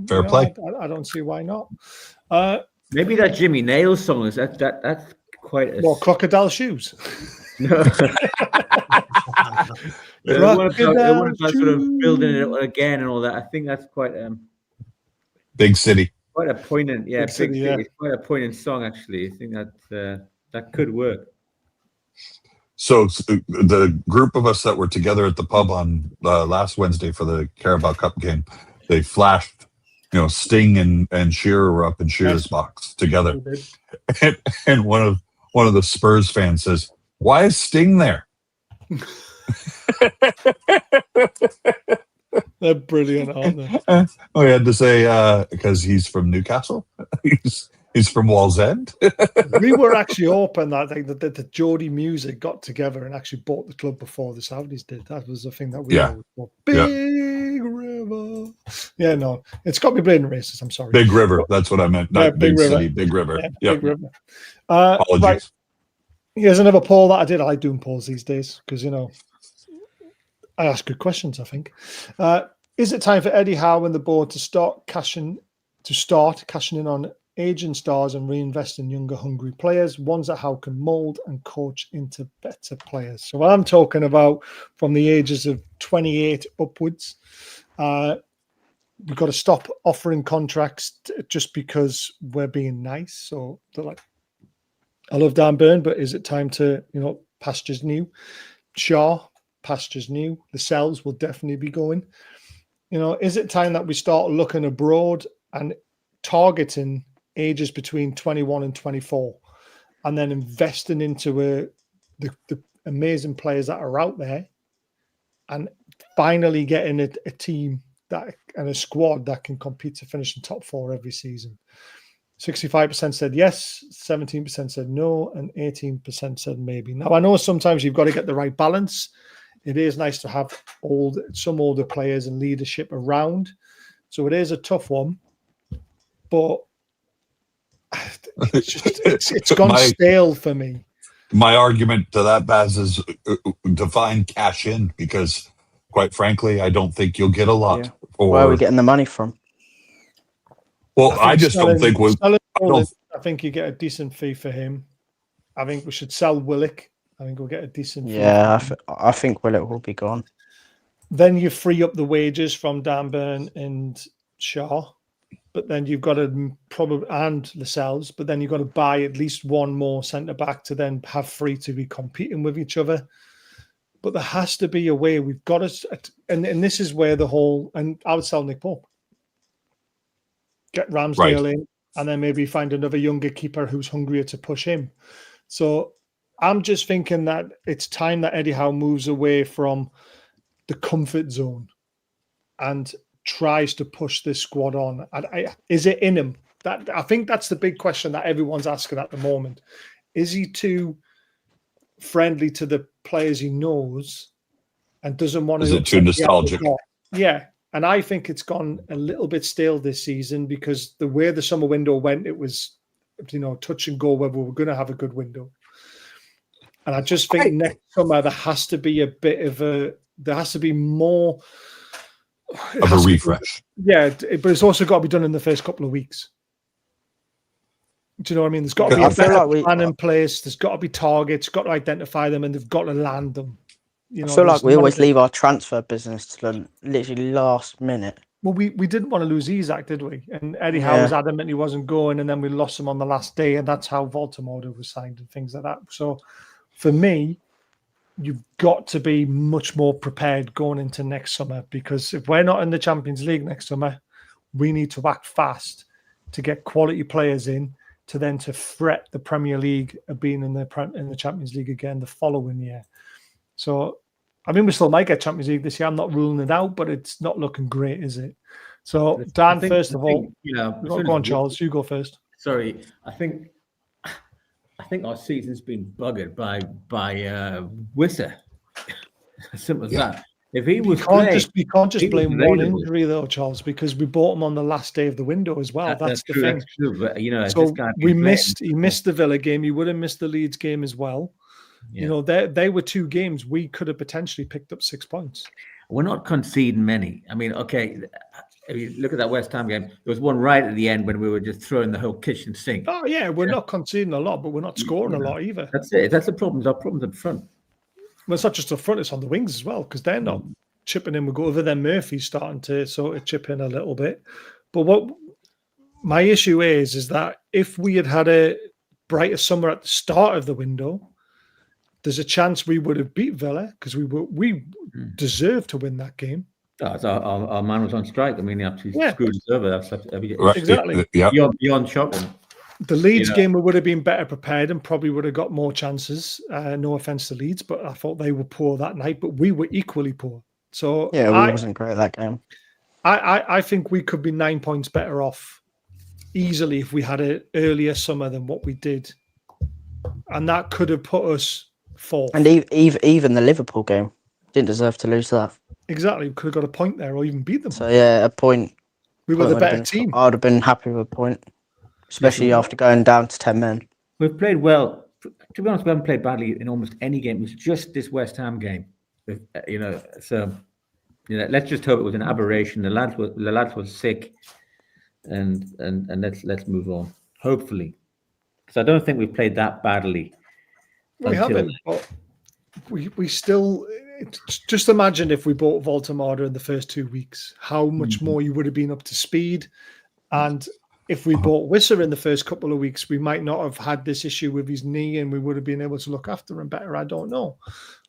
Fair play. I don't see why not. Maybe that Jimmy Nails song is that's quite a crocodile shoes. No. They want to sort of building it again and all that. I think that's quite Big City. Quite a poignant, Big City. Yeah. It's quite a poignant song, actually. I think that could work. So the group of us that were together at the pub on last Wednesday for the Carabao Cup game, they flashed, Sting and Shearer were up in Shearer's box together, and one of the Spurs fans says, "Why is Sting there?" They're brilliant, aren't they? We had to say because he's from Newcastle. He's from Wall's End. We were actually hoping that the Geordie Music got together and actually bought the club before the Saudis did. That was the thing that we always thought. Big River. Yeah, no, it's got me blaming racist. I'm sorry. Big River. That's what I meant. Not Big River. City. Big River. Yeah, Big River. Apologies. Right. Here's another poll that I did. I like doing polls these days because I ask good questions. I think. Is it time for Eddie Howe and the board to start cashing in on aging stars and reinvest in younger, hungry players, ones that Howe can mould and coach into better players? So I'm talking about from the ages of 28 upwards. We've got to stop offering contracts just because we're being nice. So they're like, I love Dan Burn, but is it time to, pastures new? Shaw, pastures new. The Cells will definitely be going. Is it time that we start looking abroad and targeting ages between 21 and 24 and then investing into the amazing players that are out there and finally getting a team and a squad that can compete to finish in top 4 every season? 65% said yes, 17% said no, and 18% said maybe. Now, I know sometimes you've got to get the right balance. It is nice to have some older players and leadership around. So it is a tough one, but it's gone stale for me. My argument to that, Baz, is define cash in, because quite frankly, I don't think you'll get a lot. Yeah. Where are we getting the money from? Well, I just don't think we'll. I think you get a decent fee for him. I think we should sell Willock. I think we'll get a decent fee. Yeah, I think Willock will be gone. Then you free up the wages from Dan Burn and Shaw. But then you've got to and Lascelles, but then you've got to buy at least one more centre back to then have free to be competing with each other. But there has to be a way. We've got to, and this is where and I would sell Nick Pope, get Ramsdale in, and then maybe find another younger keeper who's hungrier to push him. So I'm just thinking that it's time that Eddie Howe moves away from the comfort zone and tries to push this squad on. Is it in him? I think that's the big question that everyone's asking at the moment. Is he too friendly to the players he knows and doesn't want to? Is it too nostalgic? Yeah. And I think it's gone a little bit stale this season because the way the summer window went, it was, touch and go whether we're going to have a good window. And I just think next summer there has to be there has to be more of a refresh. But it's also got to be done in the first couple of weeks. Do you know what I mean? There's got to be a better plan in place. There's got to be targets, got to identify them, and they've got to land them. I feel like we always leave our transfer business to the literally last minute. Well, we didn't want to lose Isaac, did we? And Eddie Howe was adamant he wasn't going, and then we lost him on the last day, and that's how Baltimore was signed and things like that. So for me, you've got to be much more prepared going into next summer, because if we're not in the Champions League next summer, we need to act fast to get quality players in to fret the Premier League of being in the Champions League again the following year. So, I mean, we still might get Champions League this year. I'm not ruling it out, but it's not looking great, is it? So, Dan, first of all, go on, Charles. You go first. Sorry, I think our season's been buggered by Wisser. As simple as that. If he was, you can't just blame one injury though, Charles, because we bought him on the last day of the window as well. That's the true, thing. That's true, but so he missed the Villa game. He would have missed the Leeds game as well. Yeah. They were 2 games we could have potentially picked up 6 points. We're not conceding many. I mean, okay. If you look at that West Ham game, there was one right at the end when we were just throwing the whole kitchen sink. Oh, yeah, we're not conceding a lot, but we're not scoring a lot either. That's it. That's the problem. Our problem's up front. Well, it's not just up front, it's on the wings as well, because they're not chipping in. We go over there. Murphy's starting to sort of chip in a little bit. But what my issue is that if we had a brighter summer at the start of the window, there's a chance we would have beat Villa because we deserved to win that game. Our man was on strike. I mean, he absolutely screwed us over. That's Right. Exactly. Yeah. Beyond shocking. The Leeds game, we would have been better prepared and probably would have got more chances. No offense to Leeds, but I thought they were poor that night, but we were equally poor. So Yeah, we wasn't great at that game. I think we could be 9 points better off easily if we had an earlier summer than what we did. And that could have put us fourth. And even the Liverpool game didn't deserve to lose that. Exactly. We could have got a point there or even beat them. So, yeah, a point. We were the better team. I would have been happy with a point, especially after going down to 10 men. We've played well. To be honest, we haven't played badly in almost any game. It was just this West Ham game. So let's just hope it was an aberration. The lads were sick, and let's move on. Hopefully, because I don't think we've played that badly. We haven't. But we still. Just imagine if we bought Voltemada in the first 2 weeks, how much more you would have been up to speed. And if we bought Wisser in the first couple of weeks, we might not have had this issue with his knee, and we would have been able to look after him better. I don't know.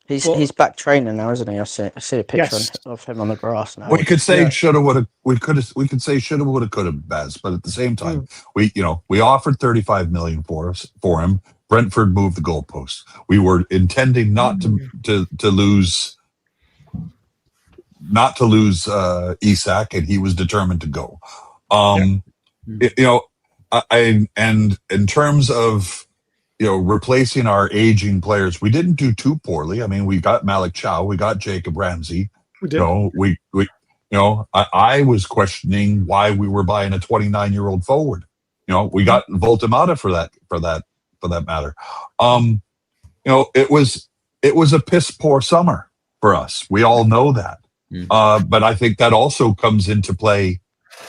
He's back training now, isn't he? I see a picture of him on the grass now. We could say shoulda, woulda. We could say shoulda, woulda, coulda, Baz. But at the same time, we offered 35 million for him. Brentford moved the goalposts. We were intending not to lose Isak, and he was determined to go. And in terms of replacing our aging players, we didn't do too poorly. I mean, we got Malik Chow, we got Jacob Ramsey. We did. I was questioning why we were buying a 29-year-old forward. We got Voltemada for that matter. It was a piss poor summer for us. We all know that. But I think that also comes into play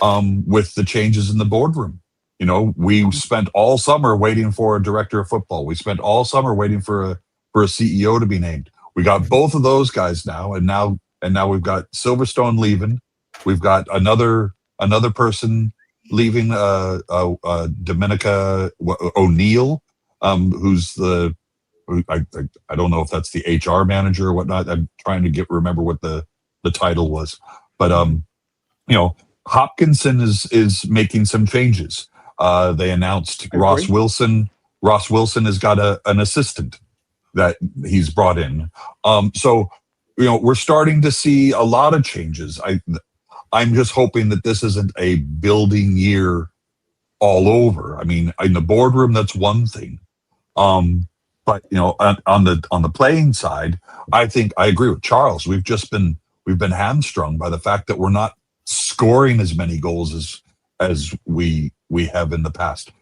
with the changes in the boardroom. We spent all summer waiting for a director of football. We spent all summer waiting for a CEO to be named. We got both of those guys now, and now we've got Silverstone leaving. We've got another person leaving, Dominica O'Neill, who's I don't know if that's the HR manager or whatnot. I'm trying to remember what the title was, but Hopkinson is making some changes. They announced Ross Wilson. Ross Wilson has got an assistant that he's brought in. So we're starting to see a lot of changes. I'm just hoping that this isn't a building year all over. I mean, in the boardroom, that's one thing. But on the playing side, I think I agree with Charles. We've been hamstrung by the fact that we're not scoring as many goals as we have in the past.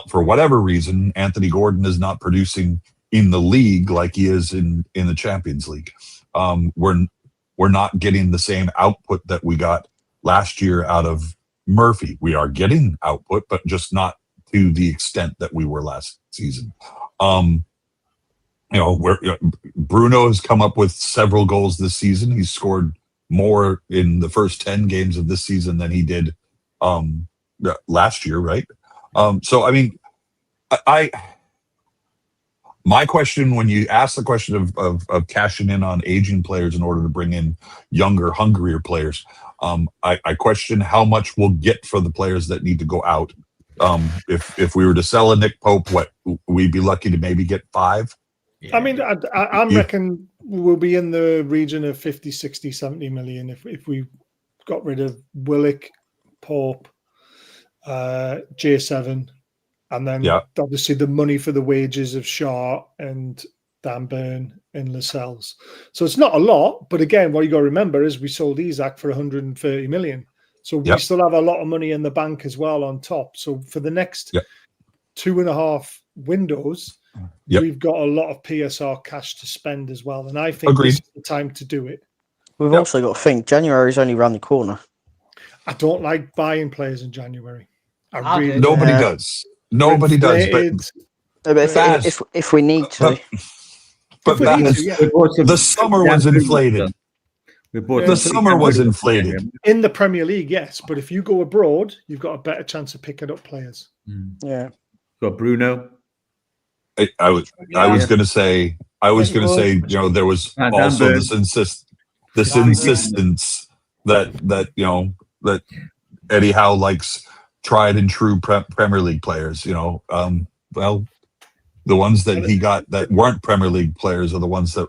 For whatever reason, Anthony Gordon is not producing in the league like he is in the Champions League. We're not getting the same output that we got last year out of Murphy. We are getting output, but just not to the extent that we were last season. Bruno has come up with several goals this season. He's scored more in the first 10 games of this season than he did last year, right? So, I mean, my question, when you ask the question of cashing in on aging players in order to bring in younger, hungrier players, I question how much we'll get for the players that need to go out. If we were to sell a Nick Pope, we'd be lucky to maybe get 5. I mean, I reckon we'll be in the region of 50, 60, 70 million if we got rid of Willock, Pope, J7, and then obviously the money for the wages of Shaw and Dan Burn and Lascelles. So it's not a lot, but again, what you got to remember is we sold Isak for 130 million. So we still have a lot of money in the bank as well on top. So for the next 2.5 windows, we've got a lot of PSR cash to spend as well. And I think this is the time to do it. We've also got to think January's only around the corner. I don't like buying players in January. Nobody does. Nobody does. But if we need to. But the summer was inflated. The summer was inflated. In the Premier League, yes. But if you go abroad, you've got a better chance of picking up players. Yeah. Got Bruno. I was going to say I was going to say, there was also this insistence that that Eddie Howe likes tried and true Premier League players. Well, the ones that he got that weren't Premier League players are the ones that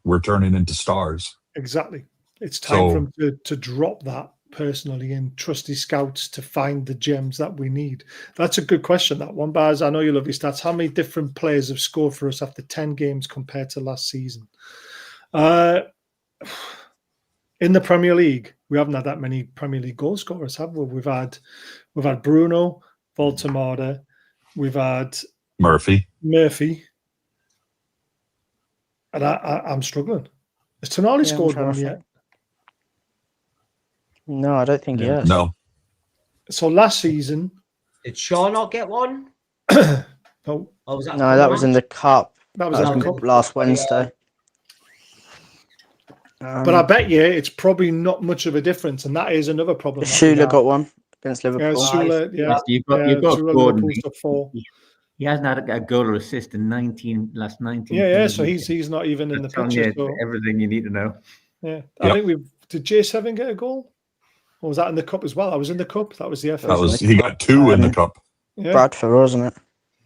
were turning into stars. Exactly. It's time for him to drop that personally and trust his scouts to find the gems that we need. That's a good question, that one, Baz. I know you love your stats. How many different players have scored for us after 10 games compared to last season? In the Premier League, we haven't had that many Premier League goal scorers, have we? We've had Bruno, Voltemada, we've had Murphy, and I'm struggling. Has Tonali scored one yet? No, I don't think he has. No. So last season, did Shaw not get one? No. Oh, was that No, that was in the cup. That was in the cup last Wednesday. But I bet you it's probably not much of a difference, and that is another problem. Shula got one against Liverpool. Yeah, Shula, You've got Gordon. Four. He hasn't had a goal or assist in last 19. Yeah. So he's not even in the picture. So. Everything you need to know. Yeah, I think did J7 get a goal? Or was that in the cup as well? I was in the cup. That was the FA. He got two in the cup. Yeah. Bradford, wasn't it?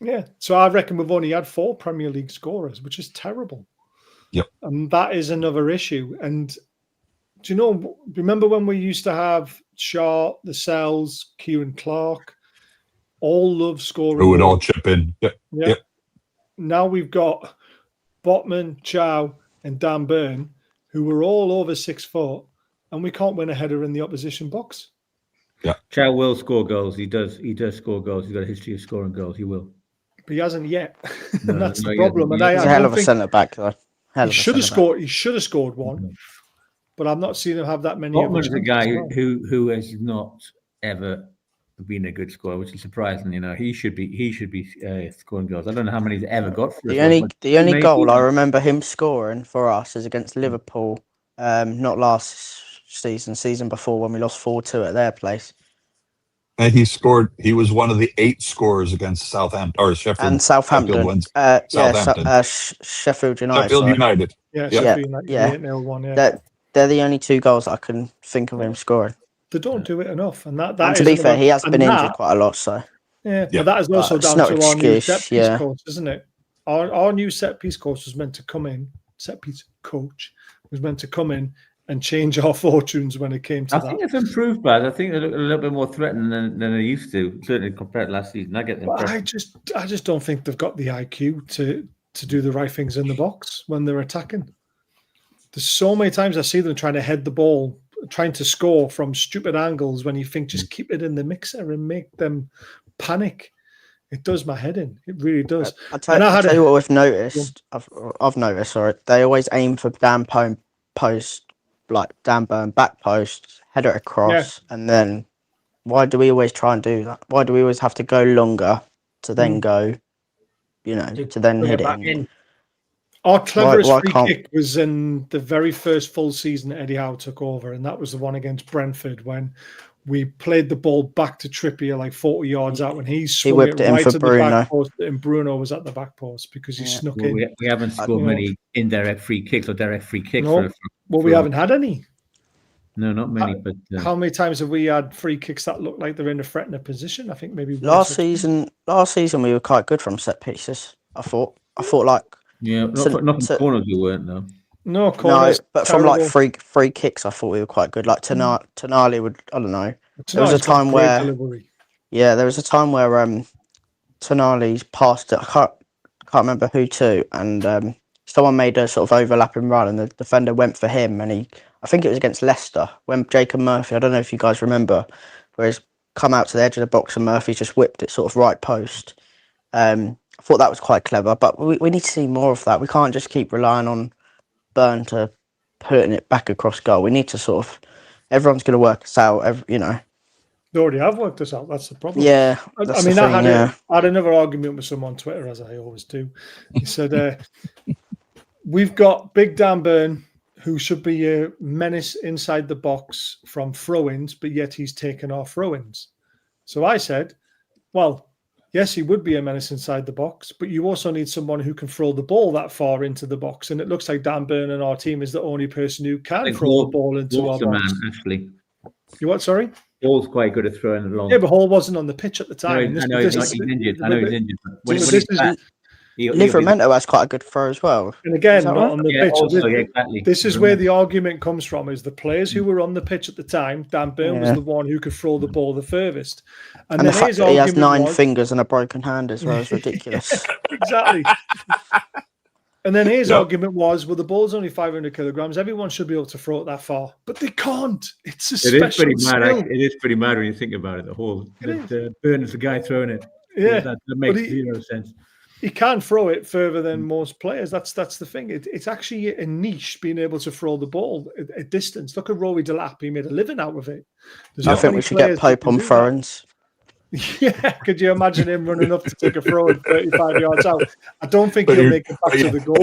Yeah. So I reckon we've only had 4 Premier League scorers, which is terrible. Yep. And that is another issue. And do you remember when we used to have Shaw, the Cells, Kieran Clark, all love scoring? Who would all chip in. Yep. Now we've got Botman, Chow, and Dan Burn, who were all over 6 foot, and we can't win a header in the opposition box. Yeah. Chow will score goals. He does score goals. He's got a history of scoring goals. He will. But he hasn't yet. No, and that's the problem. And He's a hell of a centre back, though. He should have scored one, but I've not seen him have that many. Botman's a guy who has not ever been a good scorer, which is surprising. He should be scoring goals. I don't know how many he's ever got for us. The only goal I remember him scoring for us is against Liverpool, not last season before, when we lost 4-2 at their place. And he scored. He was one of the 8 scorers against Southampton or Sheffield and Southampton. Southampton. Sheffield United. Sheffield United. Yeah, Sheffield United. Yeah. 8-0 one. Yeah. They're the only 2 goals I can think of him scoring. They don't do it enough, and that. And to be fair, he has been injured quite a lot. So but that is also down to our new set piece coach, isn't it? Our new set piece coach was meant to come in. Set piece coach was meant to come in and change our fortunes when it came to that. I think it's improved, Brad. I think they look a little bit more threatening than they used to, certainly compared to last season. I get them. I just don't think they've got the IQ to do the right things in the box when they're attacking. There's so many times I see them trying to head the ball, trying to score from stupid angles when you think just keep it in the mixer and make them panic. It does my head in. It really does. I'll tell you what we've noticed. I've noticed. Sorry, they always aim for Dan post, like Dan Burn back post, header across, and then why do we always try and do that? Why do we always have to go longer to then go, to then hit it in? Our cleverest free kick was in the very first full season Eddie Howe took over, and that was the one against Brentford when we played the ball back to Trippier like 40 yards out when he whipped it right in for Bruno. The back post, and Bruno was at the back post because he snuck in. We haven't scored many indirect free kicks or direct free kicks. No, we haven't had any. No, not many. But how many times have we had free kicks that look like they're in a threatening position? I think maybe last season we were quite good from set pieces. I thought like not from corners we weren't though. No, corners, but terrible. From like free kicks, I thought we were quite good. Like Tonali would, I don't know. There was a time where, Tonali's passed it. I can't remember who to, and someone made a sort of overlapping run, and the defender went for him, and I think it was against Leicester when Jacob Murphy. I don't know if you guys remember, where he's come out to the edge of the box and Murphy just whipped it sort of right post. I thought that was quite clever, but we need to see more of that. We can't just keep relying on Burn to putting it back across goal. We need to sort of, everyone's going to work us out. They already have worked us out. That's the problem. Yeah. I had another argument with someone on Twitter, as I always do. He said, we've got Big Dan Burn, who should be a menace inside the box from throw-ins, but yet he's taken our throw-ins. So I said, well, yes, he would be a menace inside the box, but you also need someone who can throw the ball that far into the box. And it looks like Dan Burn in our team is the only person who can throw the ball into our Hall's the box. man, actually. You what? Sorry. Hall's quite good at throwing it along. Yeah, but Hall wasn't on the pitch at the I time. know he's injured. I know he's injured. But when he's back, Livramento has quite a good throw as well. And again, Is that not right? on the Yeah, pitch. also, yeah, exactly. This is where the argument comes from: is the players who were on the pitch at the time. Dan Burn was the one who could throw the ball the furthest, And the fact that he has 9 fingers and a broken hand as well is ridiculous. Exactly. And then his argument was, well, the ball's only 500 kilograms. Everyone should be able to throw it that far, but they can't. It's a special pretty mad. skill. It is pretty mad when you think about it. The whole Burn is the guy throwing it. Yeah, that makes zero sense. He can throw it further than most players. That's the thing. It's actually a niche being able to throw the ball at distance. Look at Howay the Lads. He made a living out of it. I think we should get Pope on throw-ins. Yeah, could you imagine him running up to take a throw at 35 yards out? I don't think he'll make it back to the goal.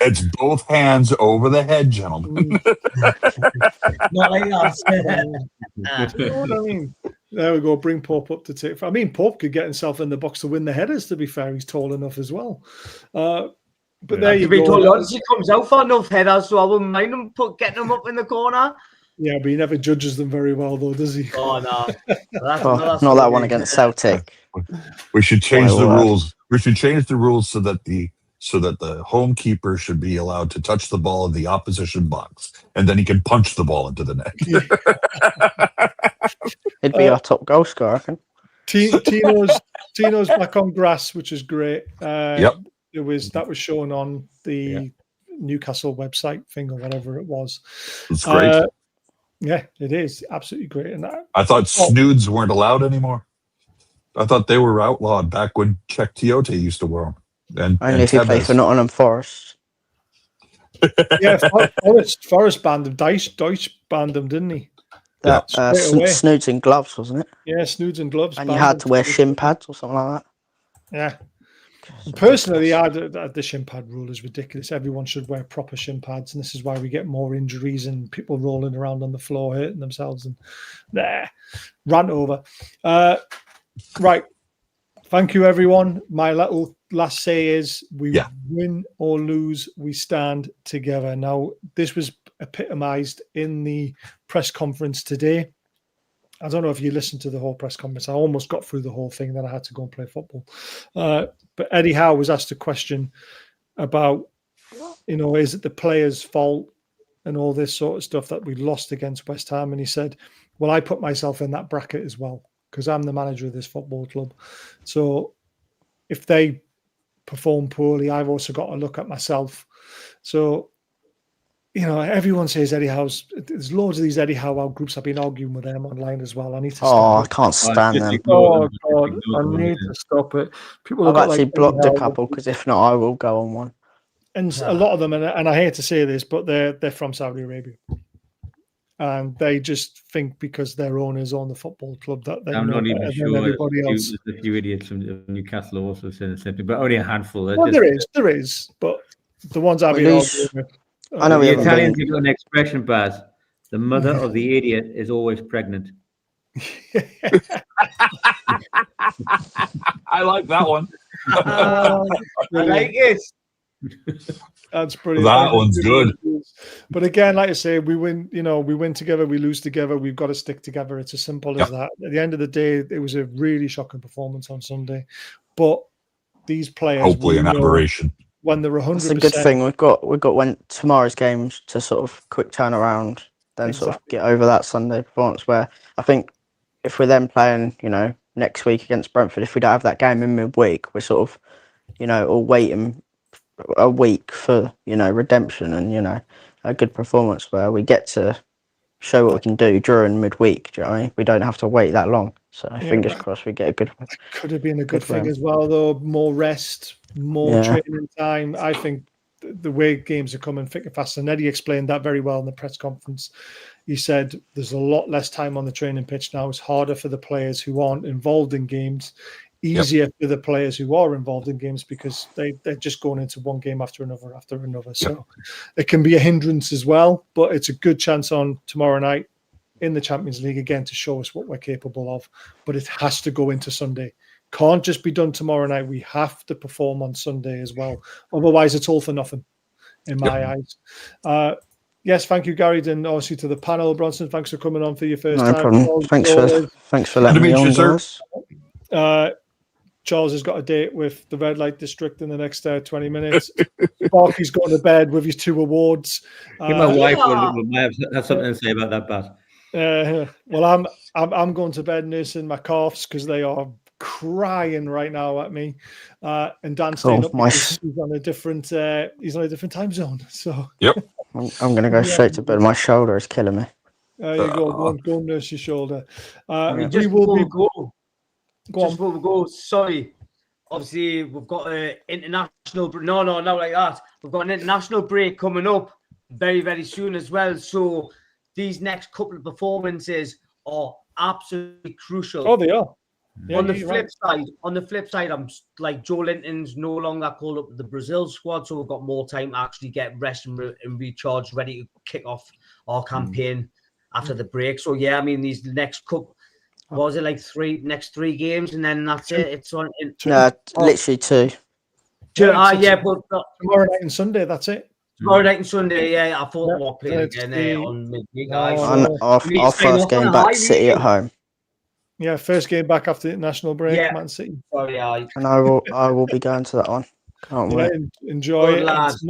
It's both hands over the head, gentlemen. Not like us. You know what I mean? There we go. Bring Pope up to take. I mean, Pope could get himself in the box to win the headers. To be fair, he's tall enough as well. But there you To be go. totally honest, he comes out for enough headers, so I wouldn't mind him getting him up in the corner. Yeah, but he never judges them very well, though, does he? Oh no, Not that one against Celtic. We should change the rules. We should change the rules so that the home keeper should be allowed to touch the ball in the opposition box, and then he can punch the ball into the net. He'd be our top goal scorer, I reckon. Tino's back on grass, which is great. Yep. That was shown on the Newcastle website thing or whatever it was. It's great. Yeah, it is absolutely great. And I thought snoods weren't allowed anymore. I thought they were outlawed back when Czech Tiote used to wear them. And only if you play for Nottingham Forest. Yeah, Forest banned them. Deutsch banned them, didn't he? That snoods and gloves, wasn't it? Yeah, snoods and gloves. And you had to wear shin pads or something like that. Yeah. Personally, the shin pad rule is ridiculous. Everyone should wear proper shin pads, and this is why we get more injuries and people rolling around on the floor hurting themselves. And rant over. Right. Thank you, everyone. My little last say is we win or lose, we stand together. Now, this was epitomized in the press conference today. I don't know if you listened to the whole press conference. I almost got through the whole thing, then I had to go and play football. But Eddie Howe was asked a question about, is it the players' fault and all this sort of stuff that we lost against West Ham? And he said, well, I put myself in that bracket as well because I'm the manager of this football club. So if they perform poorly, I've also got to look at myself. So, everyone says Eddie Howe's. There's loads of these Eddie Howe groups. I've been arguing with them online as well. I need to stop I can't stand them. Oh, God. I need to stop it. People I've actually blocked a couple because if not, I will go on one. And a lot of them, and I hate to say this, but they're from Saudi Arabia. And they just think because their owners own the football club that they're not even sure everybody else. There's a few idiots from Newcastle also saying the same thing, but only a handful. Well, there is, but the ones I've been arguing with. I know the Italians have got an expression, Baz. The mother of the idiot is always pregnant. I like that one. I like it. That's pretty. That one's good. But again, like I say, we win. We win together, we lose together. We've got to stick together. It's as simple as that. At the end of the day, it was a really shocking performance on Sunday. But these players, hopefully, an aberration. When they're 100%, it's a good thing. We've got when tomorrow's games to sort of quick turnaround, then sort of get over that Sunday performance. Where I think if we're then playing, next week against Brentford, if we don't have that game in midweek, we're sort of, all waiting a week for redemption and a good performance where we get to show what we can do during midweek. Do you know what I mean? We don't have to wait that long. So fingers crossed we get a good one. Could have been a good thing as well, though. More rest, more training time. I think the way games are coming thick and fast, and Eddie explained that very well in the press conference. He said there's a lot less time on the training pitch now. It's harder for the players who aren't involved in games. Easier for the players who are involved in games because they're just going into one game after another. So it can be a hindrance as well, but it's a good chance on tomorrow night in the Champions League again to show us what we're capable of. But it has to go into Sunday. can't just be done tomorrow night. We have to perform on Sunday as well. Otherwise, it's all for nothing in my eyes. Yes, thank you, Gary, and obviously to the panel. Bronson, thanks for coming on for your first No time. problem. Thanks for letting me on, guys. Charles has got a date with the Red Light District in the next 20 minutes. Sparky's going to bed with his 2 awards. My wife will have something to say about that, Baz. Well, I'm going to bed nursing my calves because they are crying right now at me. And Dan's staying up because he's on a different time zone. So yep, I'm going to go straight to bed. My shoulder is killing me. There you go. Go nurse your shoulder. We will be before we go, sorry. Obviously, we've got an international. No, not like that. We've got an international break coming up very, very soon as well. So these next couple of performances are absolutely crucial. Oh, they are. Yeah, on the flip side, I'm like Joe Linton's no longer called up the Brazil squad, so we've got more time to actually get rest and recharge, ready to kick off our campaign after the break. So yeah, I mean these next couple. What was it like next three games, and then that's it? It's on. Literally 2. But tomorrow night and Sunday. That's it. Tomorrow night and Sunday. Yeah, I thought we'll play again on midweek, guys. Our first game back to City at home. Yeah, first game back after the international break, Man City. Sorry, and I will be going to that one. Can't wait. Enjoy it. It's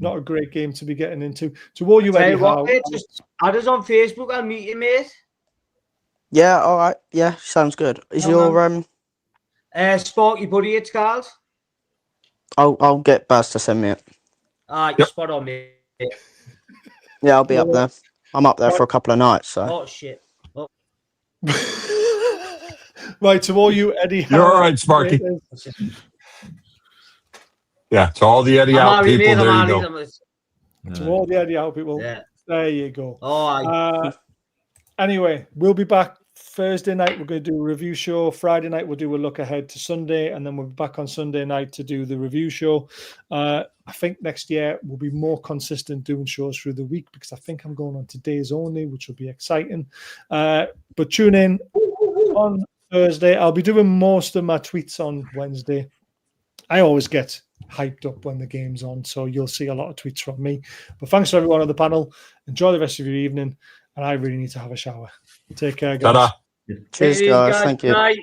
not a great game to be getting into. To all you, Eddie, just add us on Facebook. I'll meet you, mate. Yeah, all right. Yeah, sounds good. Is your Sparky Buddy, it's called? I'll get Baz to send me it. You're spot on, mate. Yeah, I'll be up there. I'm up there for a couple of nights. So. Oh shit. Oh. Right, to all you Eddie. You're all right, Sparky. Yeah, to all the Eddie out people, there you go. To all the Eddie out people, there you go. Oh, anyway, we'll be back Thursday night. We're going to do a review show. Friday night, we'll do a look ahead to Sunday, and then we'll be back on Sunday night to do the review show. I think next year we'll be more consistent doing shows through the week because I think I'm going on to days only, which will be exciting. But tune in on Thursday. I'll be doing most of my tweets on Wednesday. I always get hyped up when the game's on, so you'll see a lot of tweets from me. But thanks to everyone on the panel. Enjoy the rest of your evening, and I really need to have a shower. Take care, guys. Ta-da. Cheers, guys. Thank you. Night.